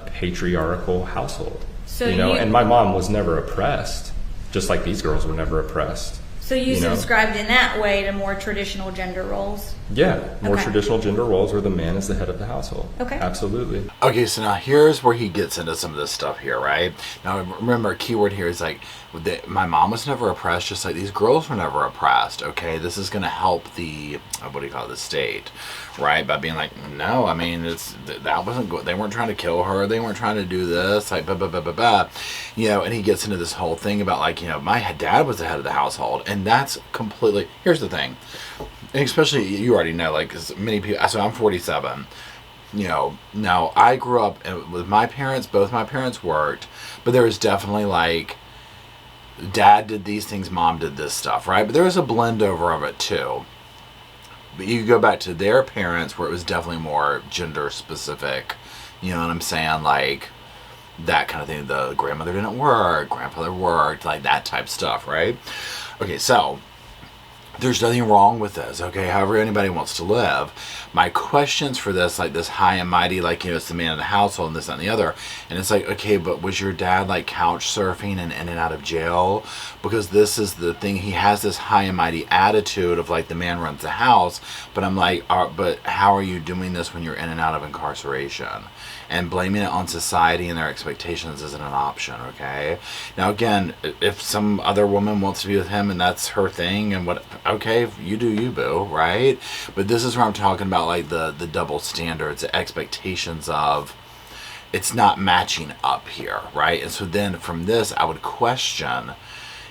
patriarchal household, so, you know, and my mom was never oppressed, just like these girls were never oppressed. So you know? subscribed in that way to more traditional gender roles? Yeah, more Okay. traditional gender roles where the man is the head of the household. Okay. Absolutely. Okay, so now here's where he gets into some of this stuff here, right? Now remember, keyword here is like, my mom was never oppressed, just like these girls were never oppressed, okay? This is going to help the, what do you call it, the state, right? By being like, no, I mean, that wasn't good. They weren't trying to kill her. They weren't trying to do this, like, blah, blah, blah, blah, blah. You know, and he gets into this whole thing about like, you know, my dad was the head of the household, and that's completely, here's the thing. And especially, you already know, like, 'cause many people, so I'm 47. You know, now I grew up with my parents, both my parents worked, but there was definitely like, dad did these things, mom did this stuff, right? But there was a blend over of it too. But you go back to their parents where it was definitely more gender specific, you know what I'm saying? Like, that kind of thing. The grandmother didn't work, grandfather worked, like that type stuff, right? Okay, so there's nothing wrong with this, okay? However anybody wants to live. My questions for this, like this high and mighty, like, you know, it's the man of the household and this, that, and the other. And it's like, okay, but was your dad like couch surfing and in and out of jail? Because this is the thing. He has this high and mighty attitude of like the man runs the house. But I'm like, but how are you doing this when you're in and out of incarceration? And blaming it on society and their expectations isn't an option, okay? Now, again, if some other woman wants to be with him and that's her thing, and what, okay, you do you, boo, right? But this is where I'm talking about, like, the double standards, the expectations of, it's not matching up here, right? And so then from this, I would question,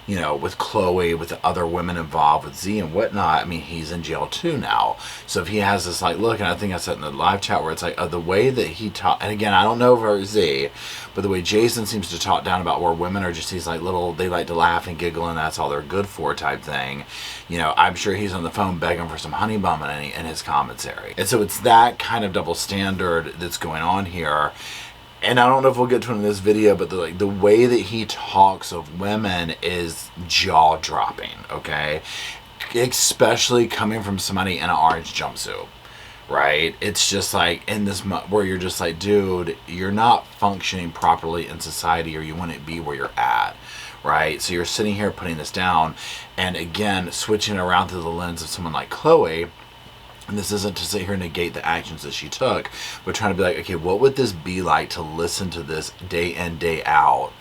you know, with Chloe, with the other women involved, with Z and whatnot. I mean, he's in jail too now. So if he has this, like, look, and I think I said in the live chat where it's like, the way that he talk, and again, I don't know for Z, but the way Jason seems to talk down about where women are just these, like, little, they like to laugh and giggle and that's all they're good for type thing. You know, I'm sure he's on the phone begging for some honey bum in his commentary. And so it's that kind of double standard that's going on here. And I don't know if we'll get to it in this video, but the way that he talks of women is jaw-dropping, okay? Especially coming from somebody in an orange jumpsuit, right? It's just like, in this, where you're just like, dude, you're not functioning properly in society, or you wouldn't be where you're at, right? So you're sitting here putting this down, and again, switching around through the lens of someone like Chloe. And this isn't to sit here and negate the actions that she took, but trying to be like, okay, what would this be like to listen to this day in, day out?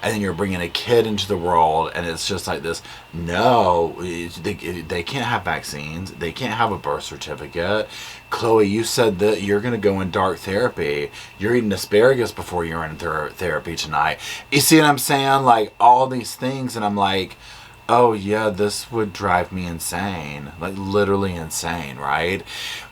And then you're bringing a kid into the world, and it's just like this, no, they can't have vaccines. They can't have a birth certificate. Chloe, you said that you're going to go in dark therapy. You're eating asparagus before you're in therapy tonight. You see what I'm saying? Like, all these things, and I'm like, oh yeah, this would drive me insane, like literally insane, right?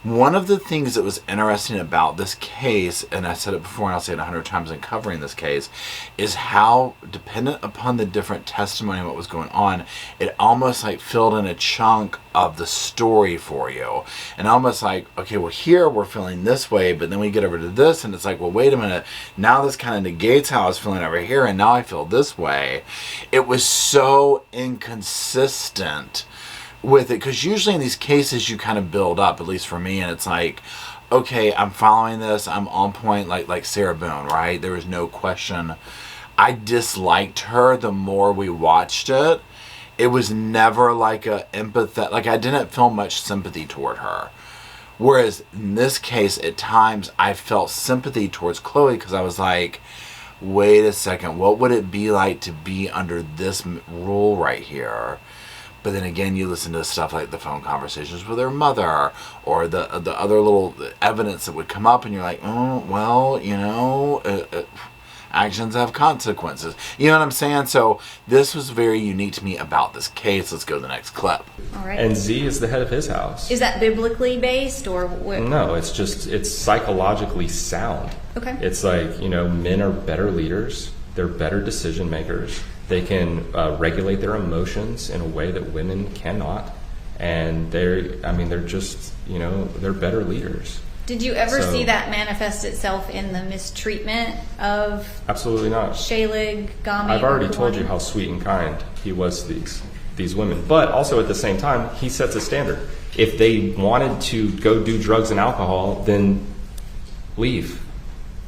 One of the things that was interesting about this case, and I said it before and I'll say it 100 times in covering this case, is how dependent upon the different testimony and what was going on, it almost like filled in a chunk of the story for you. And almost like, okay, well here we're feeling this way, but then we get over to this and it's like, well, wait a minute, now this kind of negates how I was feeling over here, and now I feel this way. It was so inconsistent with it, because usually in these cases you kind of build up, at least for me, and it's like, okay, I'm following this, I'm on point, like Sarah Boone, right? There was no question. I disliked her the more we watched it. It was never like a empathetic, like I didn't feel much sympathy toward her. Whereas in this case, at times I felt sympathy towards Chloe, because I was like, wait a second, what would it be like to be under this rule right here? But then again, you listen to stuff like the phone conversations with her mother, or the other little evidence that would come up, and you're like, oh, well, you know, actions have consequences. You know what I'm saying? So this was very unique to me about this case. Let's go to the next clip. All right. And Z is the head of his house. Is that biblically based, or what? No, it's just, it's psychologically sound. Okay. It's like, you know, men are better leaders. They're better decision makers. They can regulate their emotions in a way that women cannot. And they're just, you know, they're better leaders. Did you ever see that manifest itself in the mistreatment of Absolutely not. Shaylig, Gami? I've already told you how sweet and kind he was to these women. But also at the same time, he sets a standard. If they wanted to go do drugs and alcohol, then leave.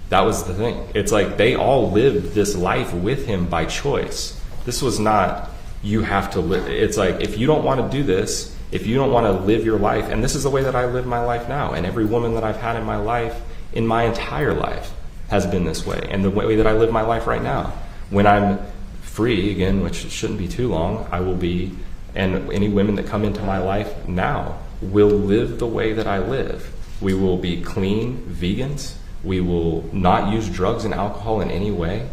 That was the thing. It's like they all lived this life with him by choice. This was not, you have to live. It's like, if you don't want to do this, if you don't want to live your life, and this is the way that I live my life now, and every woman that I've had in my life, in my entire life, has been this way, and the way that I live my life right now. When I'm free again, which shouldn't be too long, I will be, and any women that come into my life now will live the way that I live. We will be clean vegans. We will not use drugs and alcohol in any way.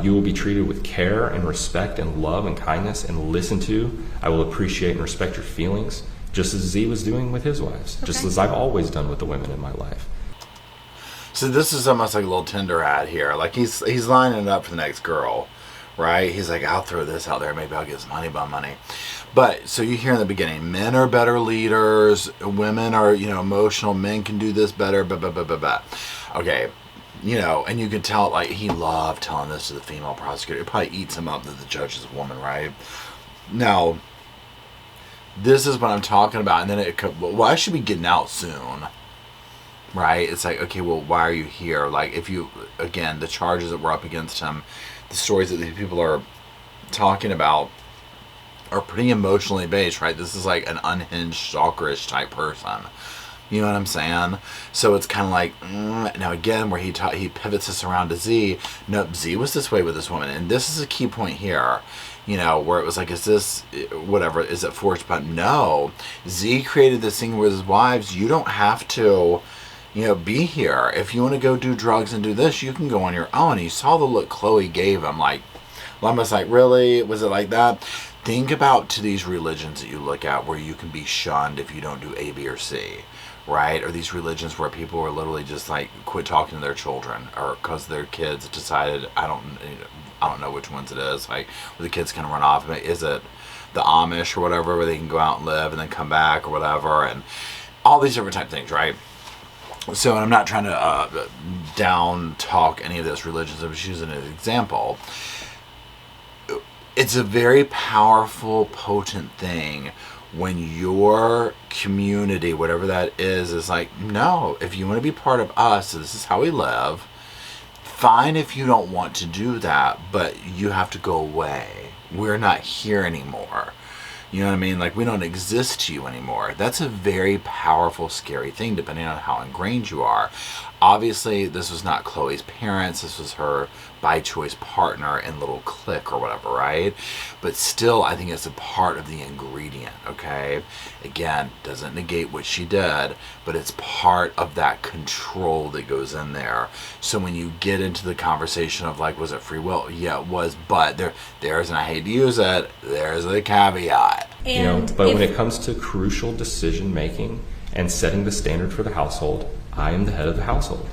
You will be treated with care and respect and love and kindness and listened to. I will appreciate and respect your feelings, just as Z was doing with his wives, just as I've always done with the women in my life. So this is almost like a little Tinder ad here. Like he's lining it up for the next girl, right? He's like, I'll throw this out there. Maybe I'll get some honey bun money. But so you hear in the beginning, men are better leaders. Women are, emotional. Men can do this better. Blah, blah, blah, blah, blah. Okay. And you can tell, like, he loved telling this to the female prosecutor. It probably eats him up that the judge is a woman, right? Now, this is what I'm talking about. And then it could, well, I should be getting out soon, right? It's like, okay, well, why are you here? Like, if you, again, the charges that were up against him, the stories that these people are talking about are pretty emotionally based, right? This is like an unhinged, stalkerish type person. You know what I'm saying? So it's kind of like, now again, where he pivots this around to Z. No, Z was this way with this woman. And this is a key point here, where it was like, is this, whatever, is it forced? But no, Z created this thing with his wives. You don't have to, be here. If you want to go do drugs and do this, you can go on your own. And you saw the look Chloe gave him, like, almost like, really? Was it like that? Think about to these religions that you look at where you can be shunned if you don't do A, B, or C. Right? Or these religions where people are literally just like quit talking to their children, or because their kids decided, I don't know which ones it is, like where the kids can run off. Is it the Amish or whatever, where they can go out and live and then come back or whatever, and all these different type of things, right? So, and I'm not trying to down talk any of those religions. I'm just using an example. It's a very powerful, potent thing when your community, whatever that is like, no, if you want to be part of us, so this is how we live, fine if you don't want to do that, but you have to go away. We're not here anymore. You know what I mean? Like, we don't exist to you anymore. That's a very powerful, scary thing, depending on how ingrained you are. Obviously, this was not Chloe's parents. This was her by-choice partner and little clique or whatever, right? But still, I think it's a part of the ingredient, okay? Again, doesn't negate what she did, but it's part of that control that goes in there. So when you get into the conversation of, like, was it free will? Yeah, it was, but there's, and I hate to use it, there's a caveat. But when it comes to crucial decision-making and setting the standard for the household, I am the head of the household.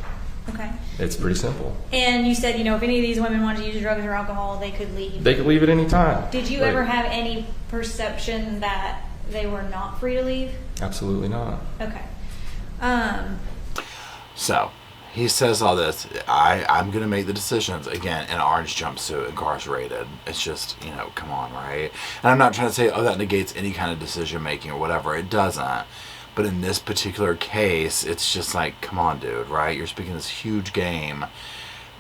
Okay. It's pretty simple. And you said, if any of these women wanted to use drugs or alcohol, they could leave. They could leave at any time. Did you ever have any perception that they were not free to leave? Absolutely not. Okay. So, he says all this. I'm going to make the decisions. Again, in orange jumpsuit, incarcerated. It's just, come on, right? And I'm not trying to say, that negates any kind of decision making or whatever. It doesn't. But in this particular case, it's just like, come on, dude, right? You're speaking this huge game,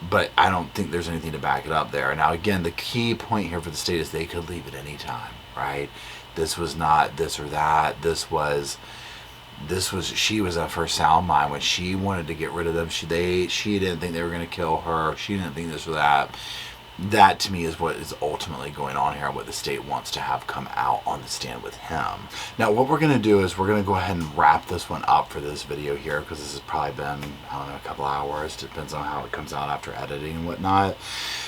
but I don't think there's anything to back it up there. Now, again, the key point here for the state is they could leave at any time, right? This was not this or that. She was of her sound mind when she wanted to get rid of them. She didn't think they were going to kill her. She didn't think this or that. That, to me, is what is ultimately going on here, what the state wants to have come out on the stand with him. Now, what we're going to do is we're going to go ahead and wrap this one up for this video here, because this has probably been, a couple hours. Depends on how it comes out after editing and whatnot.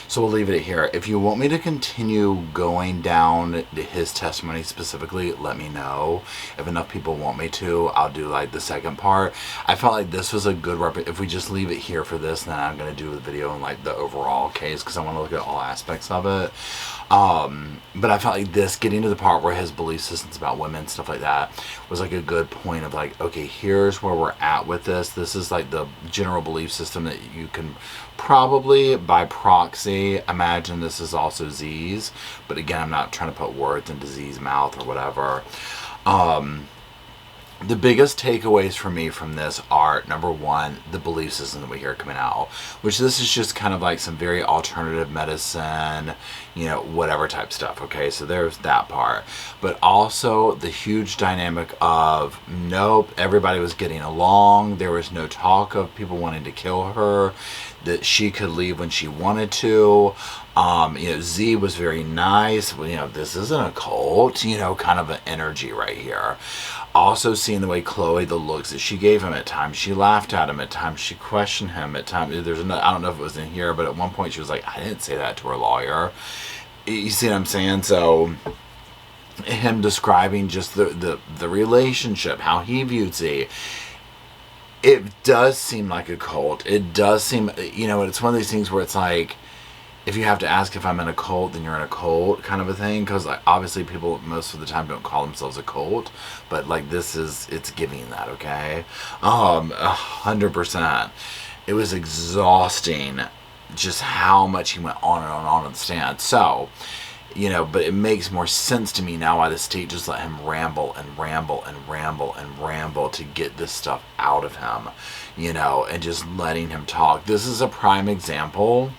So we'll leave it here. If you want me to continue going down his testimony specifically, let me know. If enough people want me to, I'll do like the second part. I felt like this was a good if we just leave it here for this, then I'm going to do the video in like the overall case, because I want to look at all aspects of it. But I felt like this, getting to the part where his belief systems about women, stuff like that, was like a good point of like, okay, here's where we're at with this. This is like the general belief system that you can probably by proxy imagine this is also Z's. But again, I'm not trying to put words into Z's mouth or whatever. The biggest takeaways for me from this are, number one, the belief system that we hear coming out, which this is just kind of like some very alternative medicine, you know, whatever type stuff, okay? So there's that part. But also the huge dynamic of, nope, everybody was getting along. There was no talk of people wanting to kill her, that she could leave when she wanted to. You know, Z was very nice. You know, this isn't a cult, you know, kind of an energy right here. Also seeing the way Chloe, the looks that she gave him at times, she laughed at him at times, she questioned him at times. I don't know if it was in here, but at one point she was like, I didn't say that to her lawyer. You see what I'm saying? So him describing just the relationship, how he viewed Z, it does seem like a cult. It does seem, you know, it's one of these things where it's like, if you have to ask if I'm in a cult, then you're in a cult kind of a thing. Because like, obviously people most of the time don't call themselves a cult. But like it's giving that, okay? 100%. It was exhausting just how much he went on and on the stand. So, you know, but it makes more sense to me now why the state just let him ramble and ramble and ramble and ramble to get this stuff out of him, you know, and just letting him talk. This is a prime example.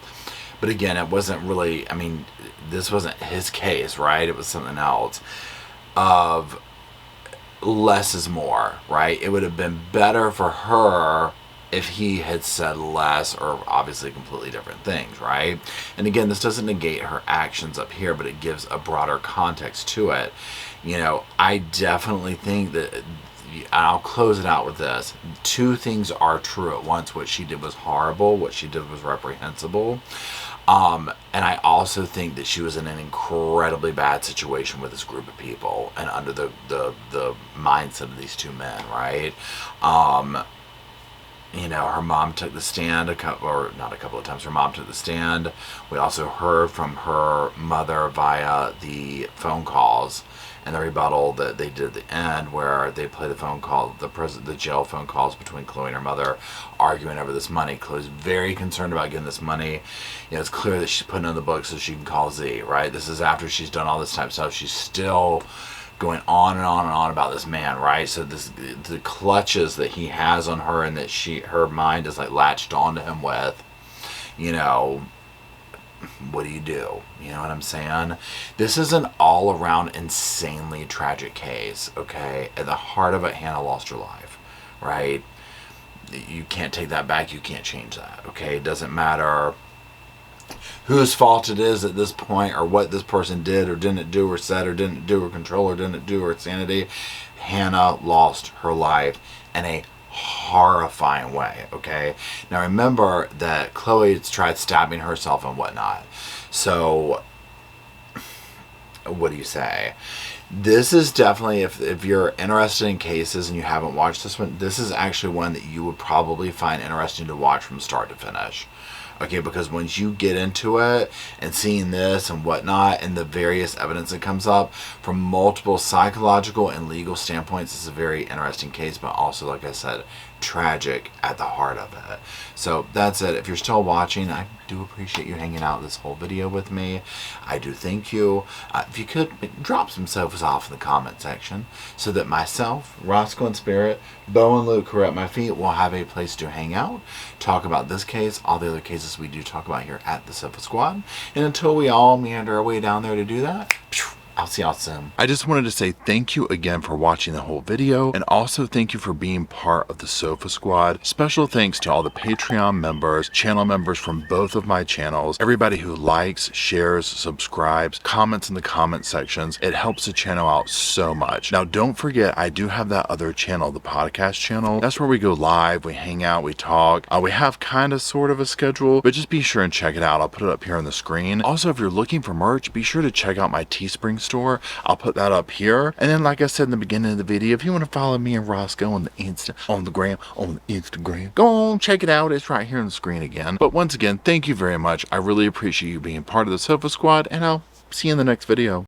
But again, it wasn't really, I mean, this wasn't his case, right? It was something else. Of less is more, right? It would have been better for her if he had said less, or obviously completely different things, right? And again, this doesn't negate her actions up here, but it gives a broader context to it. You know, I definitely think that, I'll close it out with this. Two things are true at once. What she did was horrible. What she did was reprehensible. And I also think that she was in an incredibly bad situation with this group of people and under the mindset of these two men, right? You know, her mom took the stand not a couple of times. Her mom took the stand. We also heard from her mother via the phone calls and the rebuttal that they did at the end, where they played the phone call, the jail phone calls between Chloe and her mother, arguing over this money. Chloe's very concerned about getting this money. You know, it's clear that she's putting it in the book so she can call Z, right? This is after she's done all this type of stuff. She's still going on and on and on about this man, right? So the clutches that he has on her and that her mind is like latched onto him with, you know, what do? You know what I'm saying? This is an all-around insanely tragic case, okay? At the heart of it, Hannah lost her life, right? You can't take that back. You can't change that, okay? It doesn't matter whose fault it is at this point, or what this person did or didn't do or said or didn't do or control or didn't do or sanity. Hannah lost her life in a horrifying way, okay? Now remember that Chloe tried stabbing herself and whatnot. So what do you say? This is definitely, if you're interested in cases and you haven't watched this one, this is actually one that you would probably find interesting to watch from start to finish. Okay, because once you get into it and seeing this and whatnot and the various evidence that comes up from multiple psychological and legal standpoints, it's a very interesting case, but also, like I said, tragic at the heart of it. So that's it. If you're still watching, I do appreciate you hanging out this whole video with me. I do thank you. If you could drop some sofas off in the comment section so that myself, Rosco and Spirit, Bo and Luke, who are at my feet, will have a place to hang out, talk about this case, all the other cases we do talk about here at the Sofa Squad. And until we all meander our way down there to do that, I'll see y'all soon. I just wanted to say thank you again for watching the whole video, and also thank you for being part of the Sofa Squad. Special thanks to all the Patreon members, channel members from both of my channels, everybody who likes, shares, subscribes, comments in the comment sections. It helps the channel out so much. Now don't forget, I do have that other channel, the podcast channel. That's where we go live, we hang out, we talk. We have kind of sort of a schedule, but just be sure and check it out. I'll put it up here on the screen. Also, if you're looking for merch, be sure to check out my Teespring store. I'll put that up here. And then, like I said in the beginning of the video, if you want to follow me and Rosco on the Instagram, go on, check it out. It's right here on the screen again. But once again, thank you very much. I really appreciate you being part of the Sofa Squad, and I'll see you in the next video.